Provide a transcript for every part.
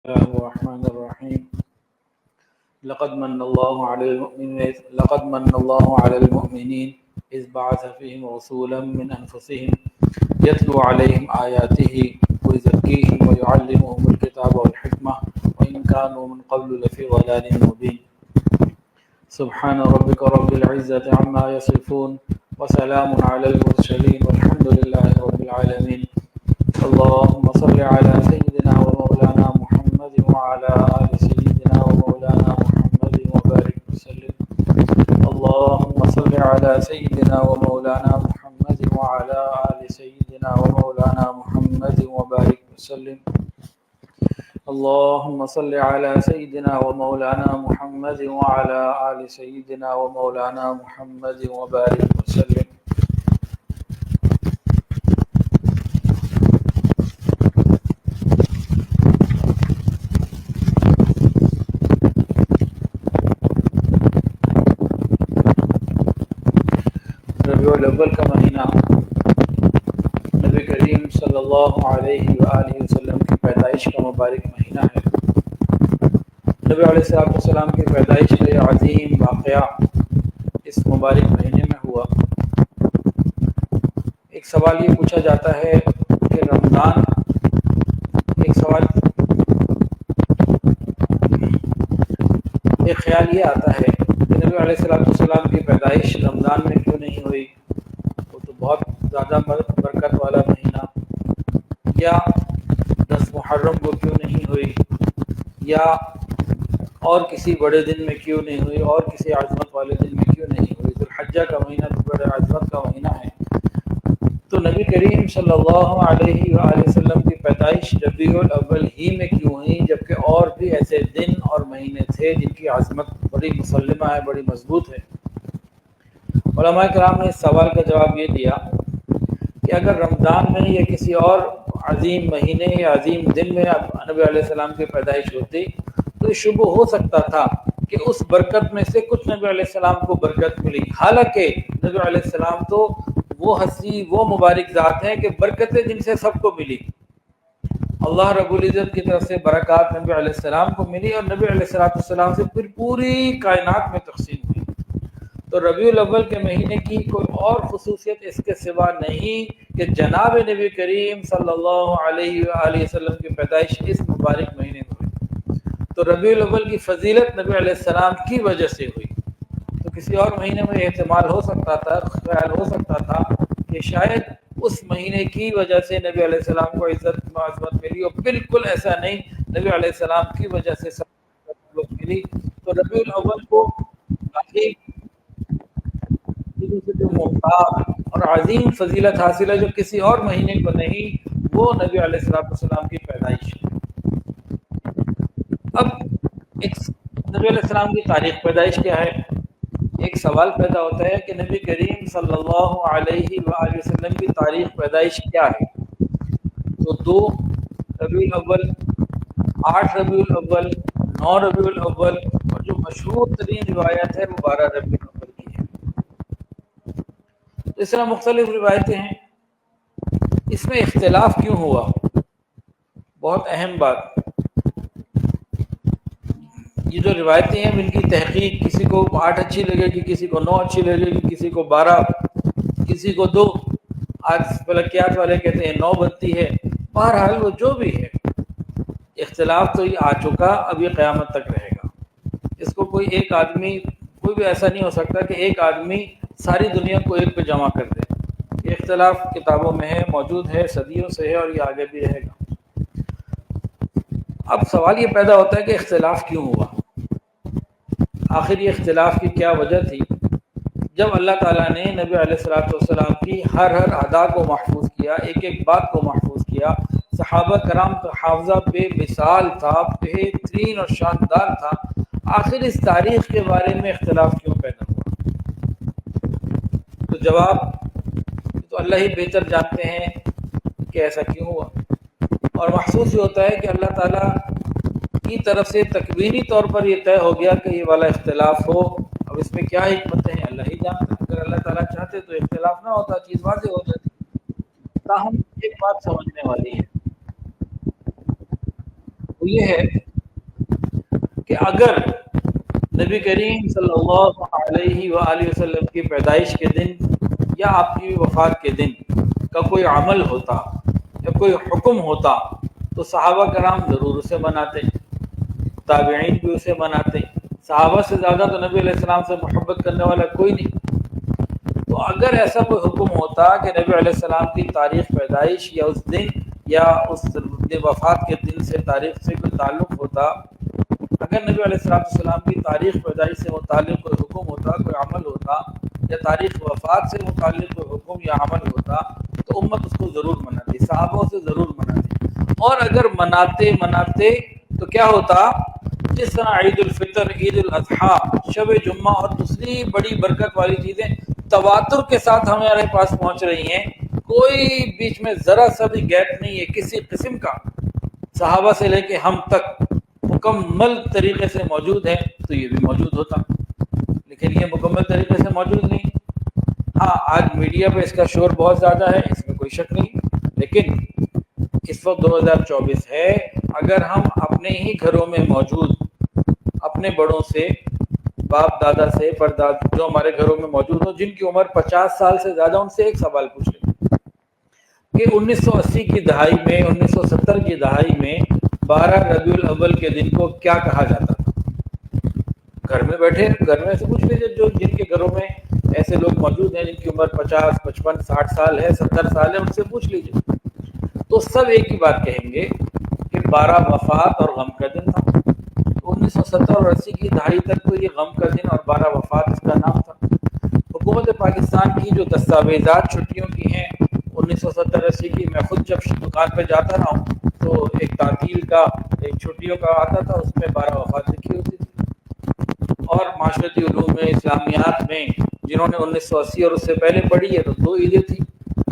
الله الرحمن الرحيم لقد من الله على المؤمنين إذ بعث فيهم رسولا من أنفسهم يتلو عليهم آياته ويزكيهم ويعلمهم الكتاب والحكمة وإن كانوا من قبل لفي ضلال مبين سبحان ربك رب العزة عما يصفون وسلام على المرسلين والحمد لله رب العالمين اللهم صل على سيدنا ومولانا محمد وعلى آل سيدنا ومولانا محمد وبارك وسلم اللهم صل على سيدنا ومولانا محمد وعلى آل سيدنا ومولانا محمد وبارك وسلم اللهم صل على سيدنا ومولانا محمد وعلى آل سيدنا ومولانا محمد وبارك وسلم ربیع الاول کا مہینہ نبی کریم صلی اللہ علیہ وآلہ وسلم کی پیدائش کا مبارک مہینہ ہے۔ نبی علیہ السلام کی پیدائش کا یہ عظیم واقعہ اس مبارک مہینے میں ہوا۔ ایک سوال یہ پوچھا جاتا ہے کہ رمضان ایک خیال یہ آتا ہے کہ نبی علیہ السلام کی پیدائش رمضان میں کیوں نہیں ہوئی، وہ تو بہت زیادہ برکت والا مہینہ، یا 10 محرم کو کیوں نہیں ہوئی، یا اور کسی بڑے دن میں کیوں نہیں ہوئی، اور کسی عظمت والے دن میں کیوں نہیں ہوئی۔ ذوالحجہ کا مہینہ تو بڑے عظمت کا مہینہ ہے، تو نبی کریم صلی اللہ علیہ وآلہ وسلم کی پیدائش ربیع الاول ہی میں کیوں ہوئی، جبکہ اور بھی ایسے دن اور مہینے تھے جن کی عظمت بڑی مسلمہ ہے، بڑی مضبوط ہے۔ علماء کرام نے اس سوال کا جواب یہ دیا کہ اگر رمضان میں یا کسی اور عظیم مہینے یا عظیم دن میں نبی علیہ السلام کی پیدائش ہوتی تو یہ شبہ ہو سکتا تھا کہ اس برکت میں سے کچھ نبی علیہ السلام کو برکت ملی، حالانکہ نبی علیہ السلام تو وہ ہستی، وہ مبارک ذات ہیں کہ برکتیں جن سے سب کو ملی۔ اللہ رب العزت کی طرف سے برکات نبی علیہ السلام کو ملی اور نبی علیہ السلام سے پھر پوری کائنات میں تقسیم ہوئی۔ تو ربیع الاول کے مہینے کی کوئی اور خصوصیت اس کے سوا نہیں کہ جناب نبی کریم صلی اللہ علیہ وآلہ وسلم کی پیدائش اس مبارک مہینے میں ہوئی۔ تو ربیع الاول کی فضیلت نبی علیہ السلام کی وجہ سے ہوئی۔ تو کسی اور مہینے میں احتمال ہو سکتا تھا، خیال ہو سکتا تھا کہ شاید اس مہینے کی وجہ سے نبی علیہ السلام کو عزت معظمت ملی، اور بالکل ایسا نہیں، نبی علیہ السلام کی وجہ سے سب کو ملی۔ تو ربیع الاول کو باقی جو ممتاز اور عظیم فضیلت حاصل ہے جو کسی اور مہینے کو نہیں، وہ نبی علیہ السلام کی پیدائش ہے۔ اب نبی علیہ السلام کی تاریخ پیدائش کیا ہے؟ ایک سوال پیدا ہوتا ہے کہ نبی کریم صلی اللہ علیہ وآلہ وسلم کی تاریخ پیدائش کیا ہے؟ تو 2 ربیع الاول، 8 ربیع الاول، 9 ربیع الاول، اور جو مشہور ترین روایت ہے وہ 12 ربیع الاول کی ہے۔ اس طرح مختلف روایتیں ہیں۔ اس میں اختلاف کیوں ہوا؟ بہت اہم بات، یہ جو روایتیں ہیں ان کی تحقیق، کسی کو 8 اچھی لگے گی، کسی کو 9 اچھی لگے گی، کسی کو 12، کسی کو 2، آج فلکیات والے کہتے ہیں 9 بنتی ہے۔ بہرحال وہ جو بھی ہے، اختلاف تو یہ آ چکا، اب یہ قیامت تک رہے گا۔ اس کو کوئی ایک آدمی، کوئی بھی ایسا نہیں ہو سکتا کہ ایک آدمی ساری دنیا کو ایک پہ جمع کر دے۔ یہ اختلاف کتابوں میں ہے، موجود ہے، صدیوں سے ہے، اور یہ آگے بھی رہے گا۔ اب سوال یہ پیدا ہوتا ہے کہ اختلاف کیوں ہوا؟ آخر یہ اختلاف کی کیا وجہ تھی؟ جب اللہ تعالیٰ نے نبی علیہ السلام کی ہر ادا کو محفوظ کیا، ایک ایک بات کو محفوظ کیا، صحابہ کرام کا حافظہ بے مثال تھا، بہترین اور شاندار تھا، آخر اس تاریخ کے بارے میں اختلاف کیوں پیدا ہوا؟ تو جواب تو اللہ ہی بہتر جانتے ہیں کہ ایسا کیوں ہوا، اور محسوس یہ ہوتا ہے کہ اللہ تعالیٰ کی طرف سے تکوینی طور پر یہ طے ہو گیا کہ یہ والا اختلاف ہو۔ اب اس میں کیا حکمتیں ہیں اللہ ہی جانتا ہے۔ اگر اللہ تعالیٰ چاہتے تو اختلاف نہ ہوتا، چیز واضح ہو جاتی۔ تاہم ایک بات سمجھنے والی ہے، یہ ہے کہ اگر نبی کریم صلی اللہ علیہ وآلہ وسلم کی پیدائش کے دن یا آپ کی وفات کے دن کا کوئی عمل ہوتا یا کوئی حکم ہوتا تو صحابہ کرام ضرور اسے مناتے، تابعین بھی اسے مناتے، صحابہ سے زیادہ تو نبی علیہ السلام سے محبت کرنے والا کوئی نہیں۔ تو اگر ایسا کوئی حکم ہوتا کہ نبی علیہ السلام کی تاریخ پیدائش یا اس دن یا اس وفات کے دن سے تاریخ سے کوئی تعلق ہوتا، اگر نبی علیہ السلام کی تاریخ پیدائش سے متعلق کوئی حکم ہوتا، کوئی عمل ہوتا، یا تاریخ وفات سے متعلق کوئی حکم یا عمل ہوتا تو امت اس کو ضرور مناتی، صحابہ سے ضرور مناتی۔ اور اگر مناتے تو کیا ہوتا، جس طرح عید الفطر، عید الاضحیٰ، شب جمعہ اور دوسری بڑی برکت والی چیزیں تواتر کے ساتھ ہمارے پاس پہنچ رہی ہیں، کوئی بیچ میں ذرا سا بھی گیپ نہیں ہے کسی قسم کا، صحابہ سے لے کے ہم تک مکمل طریقے سے موجود ہے، تو یہ بھی موجود ہوتا، لیکن یہ مکمل طریقے سے موجود نہیں۔ ہاں آج میڈیا پہ اس کا شور بہت زیادہ ہے، اس میں کوئی شک نہیں، لیکن اس وقت 2024 ہے، اگر ہم اپنے ہی گھروں میں موجود اپنے بڑوں سے، باپ دادا سے، پرداد جو ہمارے گھروں میں موجود ہوں، جن کی عمر 50 سال سے زیادہ، ان سے ایک سوال پوچھ لیں کہ 1980 کی دہائی میں، 1970 کی دہائی میں 12 ربیع الاول کے دن کو کیا کہا جاتا تھا؟ گھر میں بیٹھے، گھر میں سے پوچھ لیجیے، جو جن کے گھروں میں ایسے لوگ موجود ہیں جن کی عمر 50، 55، 60 سال ہے، 70 سال ہے، ان سے پوچھ لیجیے، تو سب ایک ہی بات کہیں گے کہ 12 وفات اور غم کا دن تھا۔ 1970 اور 80 کی دہائی تک تو یہ غم کا دن اور 12 وفات اس کا نام تھا۔ حکومت پاکستان کی جو دستاویزات چھٹیوں کی ہیں 1970-80 کی، میں خود جب دکان پہ جاتا رہا ہوں تو ایک تعطیل کا، ایک چھٹیوں کا آتا تھا، اس میں 12 وفات لکھی ہوتی تھی۔ اور معاشرتی علوم میں، اسلامیات میں جنہوں نے 1980 اور اس سے پہلے پڑھی ہے تو 2 عیدیں تھیں،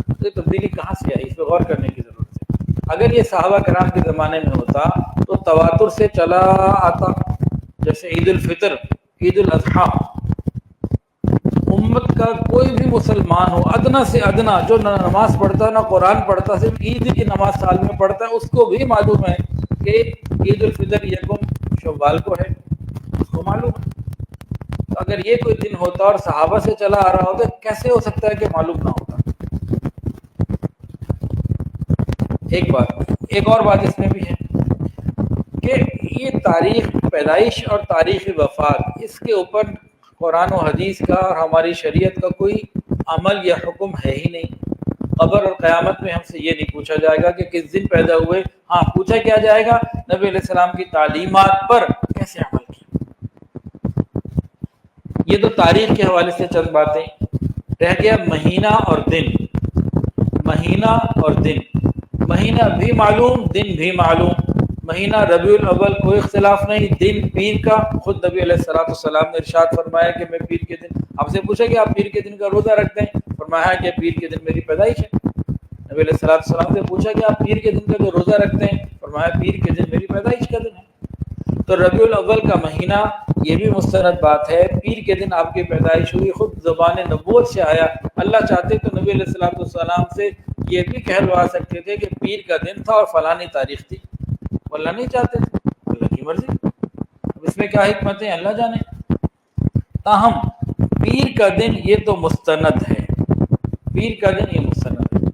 تو یہ تبدیلی کہاں سے آئی؟ اس پہ غور کرنے کی ضرورت ہے۔ اگر یہ صحابہ کرام کے زمانے میں ہوتا تو تواتر سے چلا آتا، جیسے عید الفطر، عید الاضحیٰ، امت کا کوئی بھی مسلمان ہو، ادنا سے ادنا جو نہ نماز پڑھتا نہ قرآن پڑھتا، صرف عید کی نماز سال میں پڑھتا ہے، اس کو بھی معلوم ہے کہ عید الفطر یکم شوال کو ہے، اس کو معلوم ہے۔ تو اگر یہ کوئی دن ہوتا اور صحابہ سے چلا آ رہا ہوتا، کیسے ہو سکتا ہے کہ معلوم نہ ہوتا؟ ایک اور بات اس میں بھی ہے کہ یہ تاریخ پیدائش اور تاریخ وفات، اس کے اوپر قرآن و حدیث کا اور ہماری شریعت کا کوئی عمل یا حکم ہے ہی نہیں۔ قبر اور قیامت میں ہم سے یہ نہیں پوچھا جائے گا کہ کس دن پیدا ہوئے، ہاں پوچھا کیا جائے گا نبی علیہ السلام کی تعلیمات پر کیسے عمل کیا۔ یہ تو تاریخ کے حوالے سے چند باتیں رہ گیا۔ مہینہ اور دن، مہینہ اور دن، مہینہ بھی معلوم، دن بھی معلوم۔ مہینہ ربیع الاول کوئی اختلاف نہیں، دن پیر کا، خود نبی علیہ السلام نے ارشاد فرمایا کہ میں پیر کے دن، آپ سے پوچھا کہ آپ پیر کے دن کا روزہ رکھتے ہیں؟ فرمایا کہ پیر کے دن میری پیدائش ہے۔ نبی علیہ السلام سے پوچھا کہ آپ پیر کے دن کا جو روزہ رکھتے ہیں؟ فرمایا پیر کے دن میری پیدائش کا دن ہے۔ تو ربیع الاول کا مہینہ یہ بھی مستند بات ہے، پیر کے دن آپ کی پیدائش ہوئی، خود زبان نبوت سے آیا۔ اللہ چاہتے تو نبی علیہ السلام سے یہ بھی کہلوا سکتے تھے کہ پیر کا دن تھا اور فلانی تاریخ تھی، اللہ نہیں چاہتے تھے، اللہ کی مرضی، اب اس میں کیا حکمت ہے اللہ جانے۔ تاہم پیر کا دن یہ تو مستند ہے، پیر کا دن یہ مستند ہے۔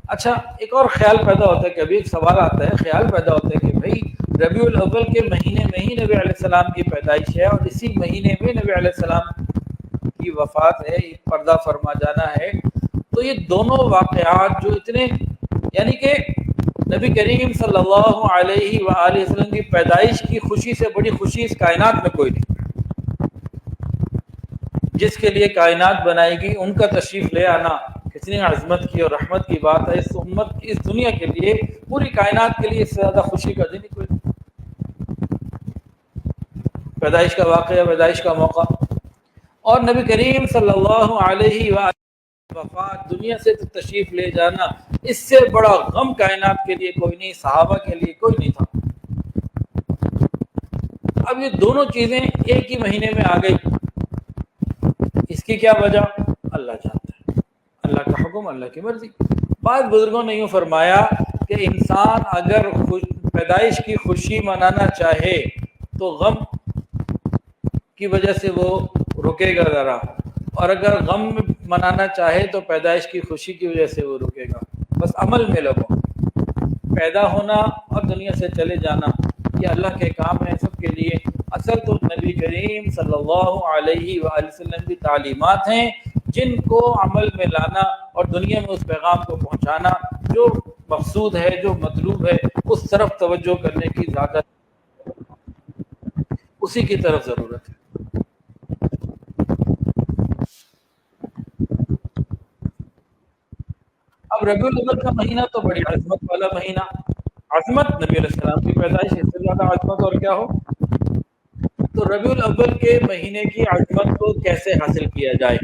اچھا ایک اور خیال پیدا ہوتا ہے، کبھی ایک سوال آتا ہے، خیال پیدا ہوتا ہے کہ بھئی ربیع الاول کے مہینے میں ہی نبی علیہ السلام کی پیدائش ہے اور اسی مہینے میں نبی علیہ السلام کی وفات ہے، پردہ فرما جانا ہے، تو یہ دونوں واقعات جو اتنے، یعنی کہ نبی کریم صلی اللہ علیہ وآلہ وسلم کی پیدائش کی خوشی سے بڑی خوشی اس کائنات میں کوئی نہیں۔ جس کے لیے کائنات بنائی گئی ان کا تشریف لے آنا کتنی عظمت کی اور رحمت کی بات ہے۔ اس امت کی، اس دنیا کے لیے، پوری کائنات کے لیے اس سے زیادہ خوشی کا دن ہی کوئی نہیں۔ پیدائش کا واقعہ، پیدائش کا موقع، اور نبی کریم صلی اللہ علیہ وآلہ وفات، دنیا سے تشریف لے جانا، اس سے بڑا غم کائنات کے لیے کوئی نہیں، صحابہ کے لیے کوئی نہیں تھا۔ اب یہ دونوں چیزیں ایک ہی مہینے میں آ گئی، اس کی کیا وجہ؟ اللہ جانتا ہے، اللہ کا حکم، اللہ کی مرضی۔ بعض بزرگوں نے یوں فرمایا کہ انسان اگر پیدائش کی خوشی منانا چاہے تو غم کی وجہ سے وہ رکے گا ذرا، اور اگر غم منانا چاہے تو پیدائش کی خوشی کی وجہ سے وہ رکے گا۔ بس عمل میں لگو، پیدا ہونا اور دنیا سے چلے جانا یہ اللہ کے کام ہے سب کے لیے۔ اصل تو نبی کریم صلی اللہ علیہ وآلہ وسلم کی تعلیمات ہیں جن کو عمل میں لانا اور دنیا میں اس پیغام کو پہنچانا، جو مقصود ہے جو مطلوب ہے اس طرف توجہ کرنے کی زیادہ اسی کی طرف ضرورت ہے۔ اب ربیع الاول کا مہینہ تو بڑی عظمت والا مہینہ، عظمت نبی علیہ السلام کی پیدائش، اس سے زیادہ عظمت اور کیا ہو۔ تو ربیع الاول کے مہینے کی عظمت کو کیسے حاصل کیا جائے،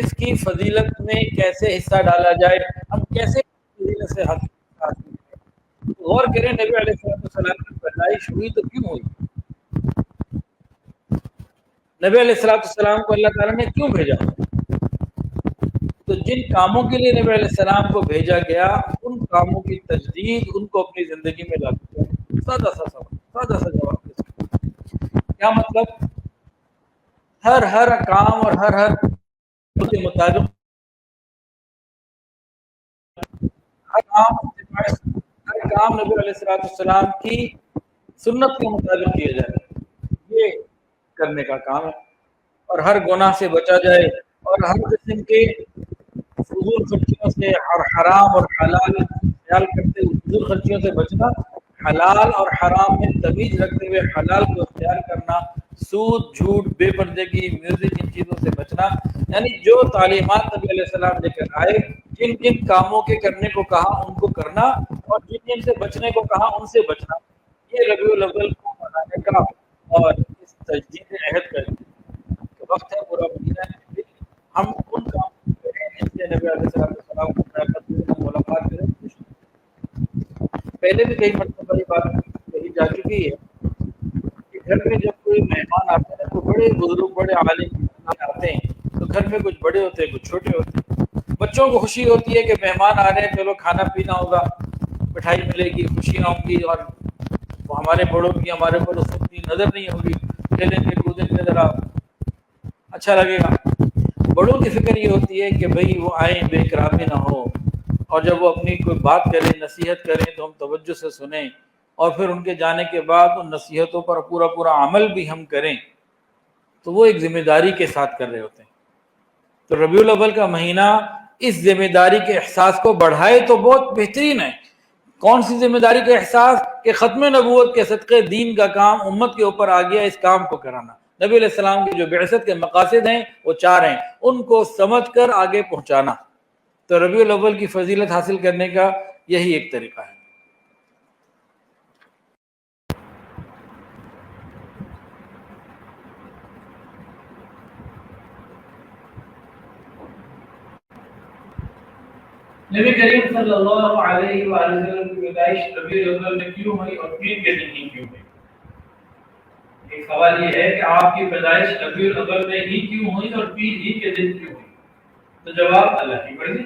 اس کی فضیلت میں کیسے حصہ ڈالا جائے، ہم کیسے فضیلت سے حاصل کریں۔ غور کریں نبی علیہ السلام کی پیدائش ہوئی تو کیوں ہوئی، نبی علیہ السلام کو اللہ تعالیٰ نے کیوں بھیجا؟ تو جن کاموں کے لیے نبی علیہ السلام کو بھیجا گیا ان کاموں کی تجدید ان کو اپنی زندگی میں لاگو کریں۔ سادہ سا سوال، سادہ سا جواب۔ کیا مطلب؟ ہر کام اور ہر کے مطابق ہر کام نبی علیہ السلام کی سنت کے مطابق کیا جائے، یہ کرنے کا کام ہے، اور ہر گناہ سے بچا جائے، اور ہر قسم کے فضول خرچیوں سے اور حرام اور حلال خیال کرتے ہوئے فضول خرچیوں سے بچنا، حلال اور حرام میں تمیز رکھتے ہوئے حلال کو اختیار کرنا، سود، جھوٹ، بے پردگی، میوزک، ان چیزوں سے بچنا، یعنی جو تعلیمات نبی علیہ السلام لے کر آئے، جن جن کاموں کے کرنے کو کہا ان کو کرنا، اور جن جن سے بچنے کو کہا ان سے بچنا، یہ ربیع الاول کو منانے کا اور اس تجدید عہد کا وقت ہے، پورا مہینہ ہے۔ ہم ان کاموں کو کریں جن سے نبی علیہ السلام کو ملاقات کریں۔ پہلے بھی کئی مرتبہ یہ بات کہی جا چکی ہے کہ گھر میں جب کوئی مہمان آتے ہیں تو بڑے بزرگ، بڑے عالم آتے ہیں، تو گھر میں کچھ بڑے ہوتے ہیں کچھ چھوٹے ہوتے ہیں۔ بچوں کو خوشی ہوتی ہے کہ مہمان آ رہے ہیں، چلو کھانا پینا ہوگا، مٹھائی ملے گی، خوشیاں ہوں گی، اور وہ ہمارے بڑوں کی ہمارے اوپر اس وقت نظر نہیں ہوگی، کھیلیں گے کودیں گے، ذرا اچھا لگے گا۔ بڑوں کی فکر یہ ہوتی ہے کہ بھئی وہ آئیں، بے اکرامی نہ ہو، اور جب وہ اپنی کوئی بات کریں، نصیحت کریں تو ہم توجہ سے سنیں، اور پھر ان کے جانے کے بعد ان نصیحتوں پر پورا عمل بھی ہم کریں، تو وہ ایک ذمہ داری کے ساتھ کر رہے ہوتے ہیں۔ تو ربیع الاول کا مہینہ اس ذمہ داری کے احساس کو بڑھائے تو بہت بہترین ہے۔ کون سی ذمہ داری کا احساس؟ کہ ختم نبوت کے صدقے دین کا کام امت کے اوپر آ گیا، اس کام کو کرانا۔ نبی علیہ السلام کی جو بعثت کے مقاصد ہیں وہ 4 ہیں، ان کو سمجھ کر آگے پہنچانا۔ تو ربیع الاول کی فضیلت حاصل کرنے کا یہی ایک طریقہ ہے۔ نبی کریم صلی اللہ علیہ وآلہ وسلم کی پیدائش ربیع الاول میں کیوں ہوئی اور پیر کے دن ہی کیوں ہوئی؟ ایک سوال یہ ہے کہ آپ کی پیدائش ربیع الاول میں ہی کیوں ہوئی اور پیر ہی کے دن کیوں ہوئی؟ تو جواب اللہ کی مرضی،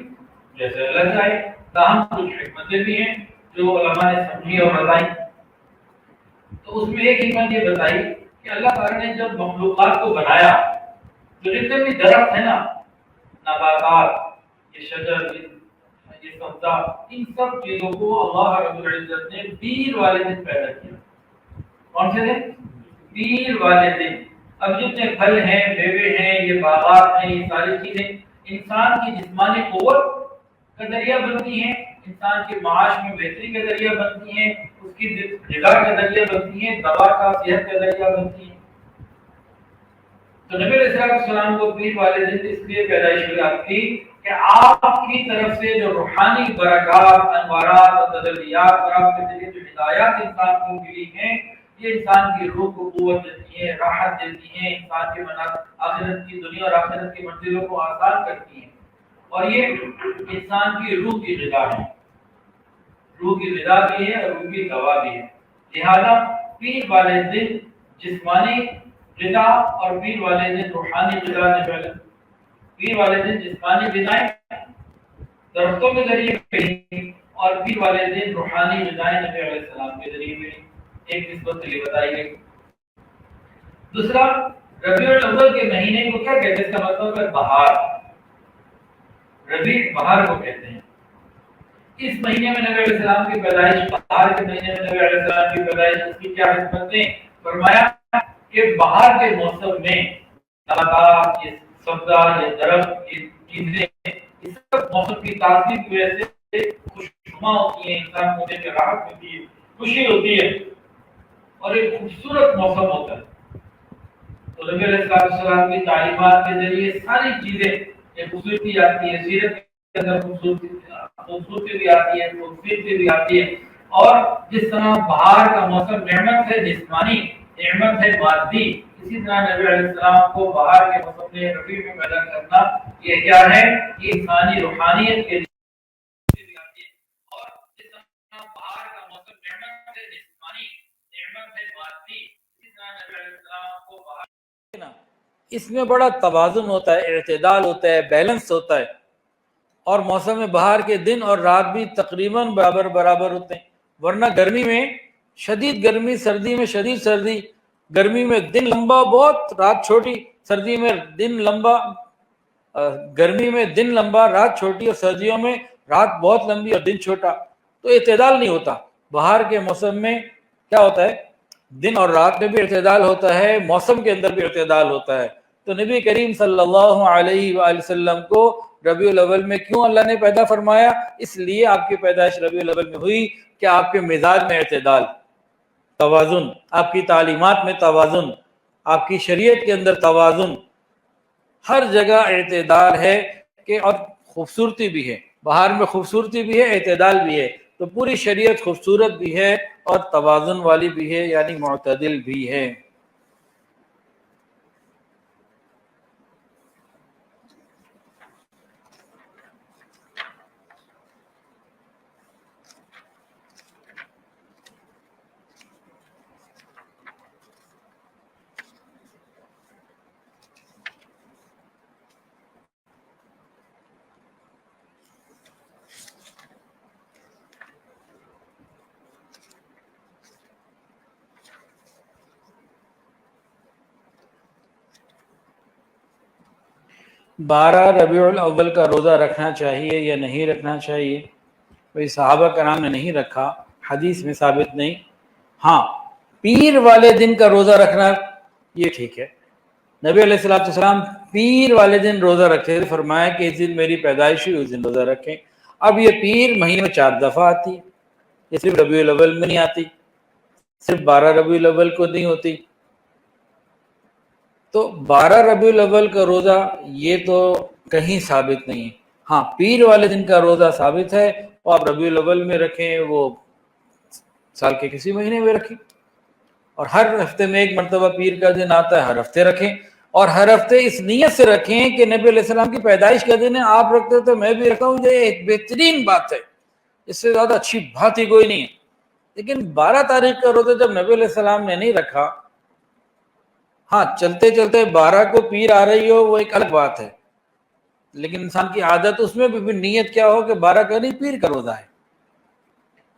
جیسے اللہ چاہے۔ تاہم کچھ حکمتیں بھی ہیں جو علماء نے سمجھی اور بتائی۔ تو اس میں ایک حکمت یہ بتائی کہ اللہ تعالیٰ نے جب مخلوقات کو بنایا تو جتنے بھی درخت ہیں نا، نباتات، یہ شجر، یہ سبزہ، ان سب چیزوں کو اللہ رب العزت نے پیر والے دن پیدا کیا۔ کون سے دن؟ پیر والے دن۔ اب جتنے پھل ہیں، میوے ہیں، یہ باغات ہیں، یہ ساری چیزیں انسان کی جسمانی قوت کا ذریعہ بنتی ہیں، انسان کے معاش میں بہتری کا ذریعہ بنتی ہیں، اس کی غذا کا ذریعہ بنتی ہیں، دوا کا، صحت کا ذریعہ بنتی ہیں۔ تو نبی علیہ السلام کو پیر والے دن اس لیے پیدائش ہوئی آپ کی کہ آپ کی طرف سے جو روحانی برکات، انوارات اور تجلیات اور آپ کے ذریعے جو ہدایات انسان کو ملی ہیں، یہ انسان کی روح کو قوت دیتی ہیں، راحت دیتی ہیں، انسان کے آخرت کی، دنیا اور آخرت کی منزلوں کو آسان کرتی ہیں، اور یہ انسان کی روح کی غذا ہے، روح کی غذا بھی ہے اور روح کی دوا بھی ہے۔ لہذا پیر والے دن جسمانی غذا اور پیر والے دن روحانی غذا نے پہلے، پیر والے دن جسمانی غذائیں درختوں کے ذریعے ملی، اور پیر والے دن روحانی غذائیں نبی علیہ السلام کے ذریعے ملی، ایک نسبت سے یہ بتائی گئی۔ دوسرا، ربیع الاول کے مہینے کو کیا کہتے ہیں؟ اس کا مطلب ہے بہار، ربیع بہار کو کہتے ہیں۔ اس مہینے میں نبی علیہ السلام کی پیدائش، بہار کے مہینے میں نبی علیہ السلام کی پیدائش، اس کی کیا حکمت نے فرمایا کہ بہار کے موسم میں نباتات، یہ سبزہ، یہ درخت، یہ چیزیں، اس سب موسم کی تازگی کی وجہ سے خوشنما ہوتی ہیں، انسان کو دیکھ کے راحت ملتی ہے، خوشی ہوتی ہے اور ایک خوبصورت موسم ہوتا ہے۔ تو نبی علیہ السلام کی تعلیمات کے ذریعے ساری چیزیں، ایک خوبصورتی آتی ہے، سیرت کے اندر خوبصورتی بھی آتی ہے، خوبصورتی بھی آتی ہے۔ اور جس طرح بہار کا موسم نعمت ہے جسمانی، نعمت ہے مادی، اسی طرح نبی علیہ السلام کو بہار کے موسم میں، ربیع میں پیدا کرنا، یہ کیا ہے؟ یہ انسانی روحانیت کے لیے بھی آتی ہے۔ اور جس طرح بہار کا موسم نعمت ہے جسمانی، نعمت ہے مادی، اسی طرح نبی علیہ السلام کو بہار، اس میں بڑا توازن ہوتا ہے، اعتدال ہوتا ہے، بیلنس ہوتا ہے، اور موسم بہار کے دن اور رات بھی تقریباً برابر ہوتے ہیں۔ ورنہ گرمی میں شدید گرمی، سردی میں شدید سردی، گرمی میں دن لمبا بہت، رات چھوٹی، سردی میں دن لمبا، گرمی میں دن لمبا، رات چھوٹی، اور سردیوں میں رات بہت لمبی اور دن چھوٹا، تو اعتدال نہیں ہوتا۔ بہار کے موسم میں کیا ہوتا ہے؟ دن اور رات میں بھی اعتدال ہوتا ہے، موسم کے اندر بھی اعتدال ہوتا ہے۔ تو نبی کریم صلی اللہ علیہ وآلہ وسلم کو ربیع الاول میں کیوں اللہ نے پیدا فرمایا؟ اس لیے آپ کی پیدائش ربیع الاول میں ہوئی کہ آپ کے مزاج میں اعتدال، توازن، آپ کی تعلیمات میں توازن، آپ کی شریعت کے اندر توازن، ہر جگہ اعتدال ہے کہ، اور خوبصورتی بھی ہے، بہار میں خوبصورتی بھی ہے، اعتدال بھی ہے۔ تو پوری شریعت خوبصورت بھی ہے اور توازن والی بھی ہے، یعنی معتدل بھی ہے۔ بارہ ربیع الاول کا روزہ رکھنا چاہیے یا نہیں رکھنا چاہیے؟ بھئی صحابہ کرام نے نہیں رکھا، حدیث میں ثابت نہیں۔ ہاں، پیر والے دن کا روزہ رکھنا یہ ٹھیک ہے۔ نبی علیہ السلام پیر والے دن روزہ رکھتے تھے، فرمایا کہ اس دن میری پیدائش ہوئی، اس دن روزہ رکھیں۔ اب یہ پیر مہینے میں 4 دفعہ آتی ہے، یہ صرف ربیع الاول میں نہیں آتی، صرف 12 ربیع الاول کو نہیں ہوتی۔ تو 12 ربیع الاول کا روزہ یہ تو کہیں ثابت نہیں ہے۔ ہاں، پیر والے دن کا روزہ ثابت ہے، اور آپ ربیع الاول میں رکھیں، وہ سال کے کسی مہینے میں رکھیں، اور ہر ہفتے میں ایک مرتبہ پیر کا دن آتا ہے، ہر ہفتے رکھیں، اور ہر ہفتے اس نیت سے رکھیں کہ نبی علیہ السلام کی پیدائش کا دن ہے، آپ رکھتے تو میں بھی رکھتا ہوں، یہ ایک بہترین بات ہے، اس سے زیادہ اچھی بات ہی کوئی نہیں ہے۔ لیکن 12 تاریخ کا روزہ جب نبی علیہ السلام نے نہیں رکھا، ہاں چلتے چلتے 12 کو پیر آ رہی ہو وہ ایک الگ بات ہے، لیکن انسان کی عادت اس میں بھی نیت کیا ہو کہ 12 کا نہیں، پیر کا روزہ ہے۔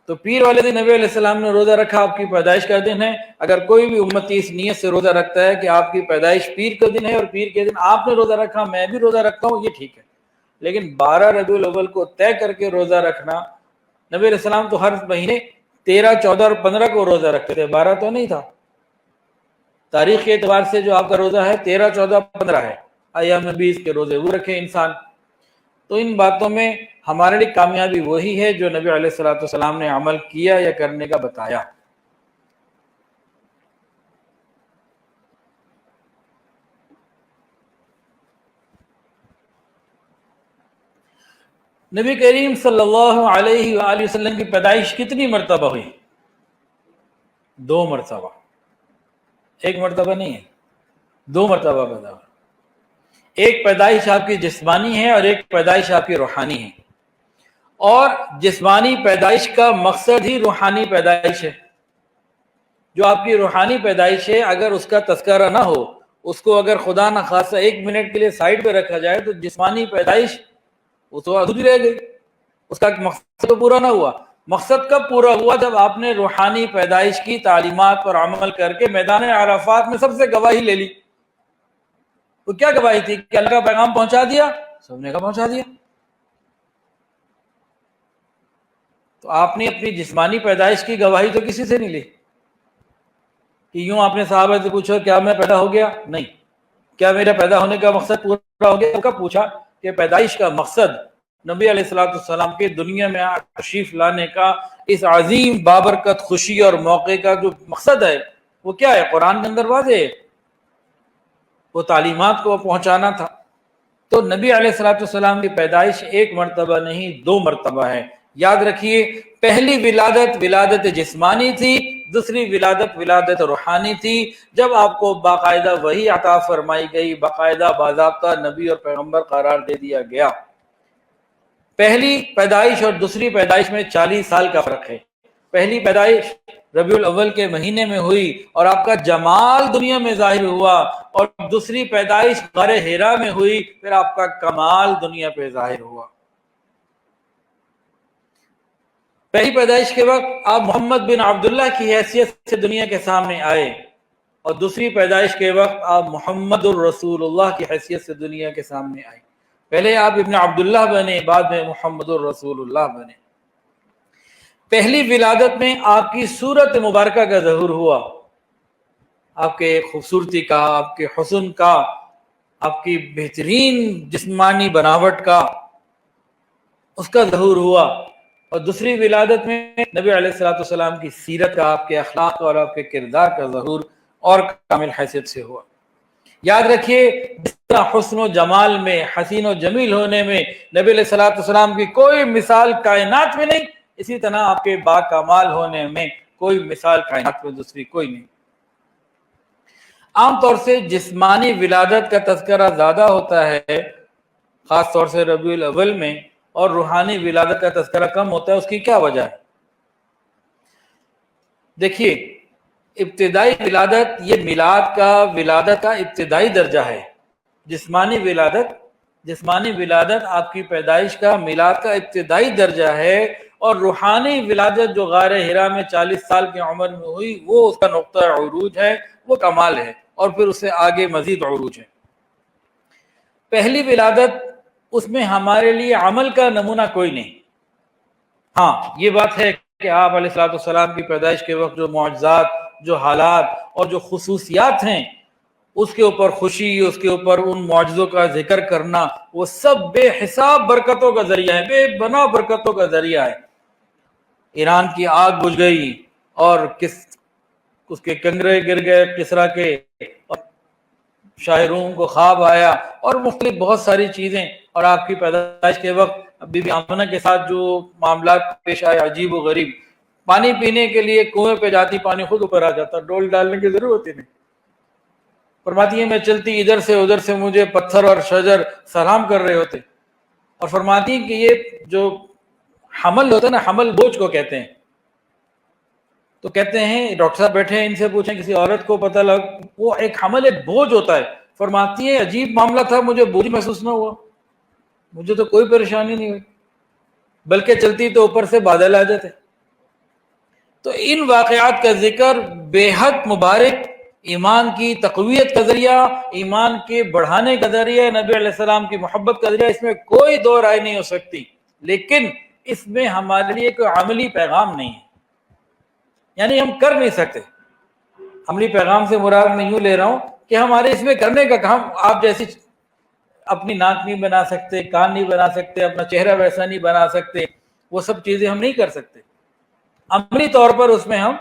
تو پیر والے دن نبی علیہ السلام نے روزہ رکھا، آپ کی پیدائش کا دن ہے۔ اگر کوئی بھی امتی اس نیت سے روزہ رکھتا ہے کہ آپ کی پیدائش پیر کا دن ہے اور پیر کے دن آپ نے روزہ رکھا، میں بھی روزہ رکھتا ہوں، یہ ٹھیک ہے۔ لیکن 12 ربیع الاول کو طے کر کے روزہ رکھنا، نبی علیہ السلام تو ہر مہینے 13، 14 اور 15 کو روزہ رکھتے تھے، 12 تو نہیں تھا۔ تاریخ کے اعتبار سے جو آپ کا روزہ ہے 13، 14، 15 ہے، ایام 20 کے روزے وہ رکھے انسان۔ تو ان باتوں میں ہمارے لیے کامیابی وہی ہے جو نبی علیہ السلام نے عمل کیا یا کرنے کا بتایا۔ نبی کریم صلی اللہ علیہ وآلہ وسلم کی پیدائش کتنی مرتبہ ہوئی؟ 2 مرتبہ، 1 مرتبہ نہیں ہے، 2 مرتبہ پیدا ہوئی۔ ایک پیدائش آپ کی جسمانی ہے اور ایک پیدائش آپ کی روحانی ہے، اور جسمانی پیدائش کا مقصد ہی روحانی پیدائش ہے۔ جو آپ کی روحانی پیدائش ہے، اگر اس کا تذکرہ نہ ہو، اس کو اگر خدا نہ خواستہ 1 منٹ کے لیے سائڈ پہ رکھا جائے، تو جسمانی پیدائش وہ تو ادھوری رہ گئی۔ اس کا مقصد تو پورا نہ ہوا. مقصد کب پورا ہوا؟ جب آپ نے روحانی پیدائش کی تعلیمات پر عمل کر کے میدان عرفات میں سب سے گواہی لے لی. وہ کیا گواہی تھی؟ کہ اللہ کا پیغام پہنچا دیا، سب نے کہا پہنچا دیا. تو آپ نے اپنی جسمانی پیدائش کی گواہی تو کسی سے نہیں لی کہ یوں آپ نے صحابہ سے پوچھا کیا میں پیدا ہو گیا؟ نہیں. کیا میرا پیدا ہونے کا مقصد پورا ہو گیا؟ کب پوچھا؟ کہ پیدائش کا مقصد نبی علیہ الصلوۃ والسلام کے دنیا میں تشریف لانے کا، اس عظیم بابرکت خوشی اور موقع کا جو مقصد ہے وہ کیا ہے؟ قرآن کے اندر واضح ہے، وہ تعلیمات کو پہنچانا تھا. تو نبی علیہ الصلوۃ والسلام کی پیدائش ایک مرتبہ نہیں 2 مرتبہ ہے. یاد رکھیے، پہلی ولادت جسمانی تھی، دوسری ولادت روحانی تھی. جب آپ کو باقاعدہ وحی عطا فرمائی گئی، باقاعدہ باضابطہ نبی اور پیغمبر قرار دے دیا گیا. پہلی پیدائش اور دوسری پیدائش میں 40 سال کا فرق ہے. پہلی پیدائش ربیع الاول کے مہینے میں ہوئی اور آپ کا جمال دنیا میں ظاہر ہوا، اور دوسری پیدائش غار حرا میں ہوئی، پھر آپ کا کمال دنیا پہ ظاہر ہوا. پہلی پیدائش کے وقت آپ محمد بن عبداللہ کی حیثیت سے دنیا کے سامنے آئے، اور دوسری پیدائش کے وقت آپ محمد الرسول اللہ کی حیثیت سے دنیا کے سامنے آئے. پہلے آپ ابن عبداللہ بنے، بعد میں محمد الرسول اللہ بنے. پہلی ولادت میں آپ کی صورت مبارکہ کا ظہور ہوا، آپ کے خوبصورتی کا، آپ کے حسن کا، آپ کی بہترین جسمانی بناوٹ کا، اس کا ظہور ہوا. اور دوسری ولادت میں نبی علیہ الصلوۃ والسلام کی سیرت کا، آپ کے اخلاق اور آپ کے کردار کا ظہور اور کامل حیثیت سے ہوا. یاد رکھیے، جس طرح حسن و جمال میں، حسین و جمیل ہونے میں نبی علیہ الصلوۃ والسلام کی کوئی مثال کائنات میں نہیں، اسی طرح آپ کے با کمال ہونے میں کوئی مثال کائنات میں دوسری کوئی نہیں. عام طور سے جسمانی ولادت کا تذکرہ زیادہ ہوتا ہے، خاص طور سے ربیع الاول میں، اور روحانی ولادت کا تذکرہ کم ہوتا ہے. اس کی کیا وجہ ہے؟ دیکھیے، ابتدائی ولادت یہ ولادت کا ابتدائی درجہ ہے. جسمانی ولادت آپ کی پیدائش کا، میلاد کا ابتدائی درجہ ہے، اور روحانی ولادت جو غار حرا میں 40 سال کی عمر میں ہوئی، وہ اس کا نقطہ عروج ہے، وہ کمال ہے، اور پھر اس سے آگے مزید عروج ہے. پہلی ولادت، اس میں ہمارے لیے عمل کا نمونہ کوئی نہیں. ہاں، یہ بات ہے کہ آپ علیہ الصلوۃ والسلام کی پیدائش کے وقت جو معجزات، جو حالات اور جو خصوصیات ہیں، اس کے اوپر خوشی، اس کے اوپر ان معجزوں کا ذکر کرنا، وہ سب بے حساب برکتوں کا ذریعہ ہے، بے بنا برکتوں کا ذریعہ ہے. ایران کی آگ بجھ گئی، اور اس کے کنگرے گر گئے کسریٰ کے، اور شاہ روم کو خواب آیا، اور مختلف بہت ساری چیزیں. اور آپ کی پیدائش کے وقت بی بی آمنہ کے ساتھ جو معاملات پیش آئے عجیب و غریب. پانی پینے کے لیے کنویں پہ جاتی، پانی خود اوپر آ جاتا، ڈول ڈالنے کی ضرورت ہی نہیں. فرماتی ہے میں چلتی ادھر سے ادھر سے، مجھے پتھر اور شجر سلام کر رہے ہوتے. اور فرماتی ہیں کہ یہ جو حمل ہوتا ہے نا، حمل بوجھ کو کہتے ہیں. تو کہتے ہیں ڈاکٹر صاحب بیٹھے ہیں، ان سے پوچھیں کسی عورت کو پتہ لگ، وہ ایک حمل ایک بوجھ ہوتا ہے. فرماتی ہے عجیب معاملہ تھا، مجھے بوجھ محسوس نہ ہوا، مجھے تو کوئی پریشانی نہیں ہوئی، بلکہ چلتی تو اوپر سے بادل آ جاتے. تو ان واقعات کا ذکر بے حد مبارک، ایمان کی تقویت کا ذریعہ، ایمان کے بڑھانے کا ذریعہ، نبی علیہ السلام کی محبت کا ذریعہ، اس میں کوئی دو رائے نہیں ہو سکتی. لیکن اس میں ہمارے لیے کوئی عملی پیغام نہیں ہے، یعنی ہم کر نہیں سکتے. عملی پیغام سے مراد میں یوں لے رہا ہوں کہ ہمارے اس میں کرنے کا کام، آپ جیسی اپنی ناک نہیں بنا سکتے، کان نہیں بنا سکتے، اپنا چہرہ ویسا نہیں بنا سکتے، وہ سب چیزیں ہم نہیں کر سکتے. عملی طور پر اس میں ہم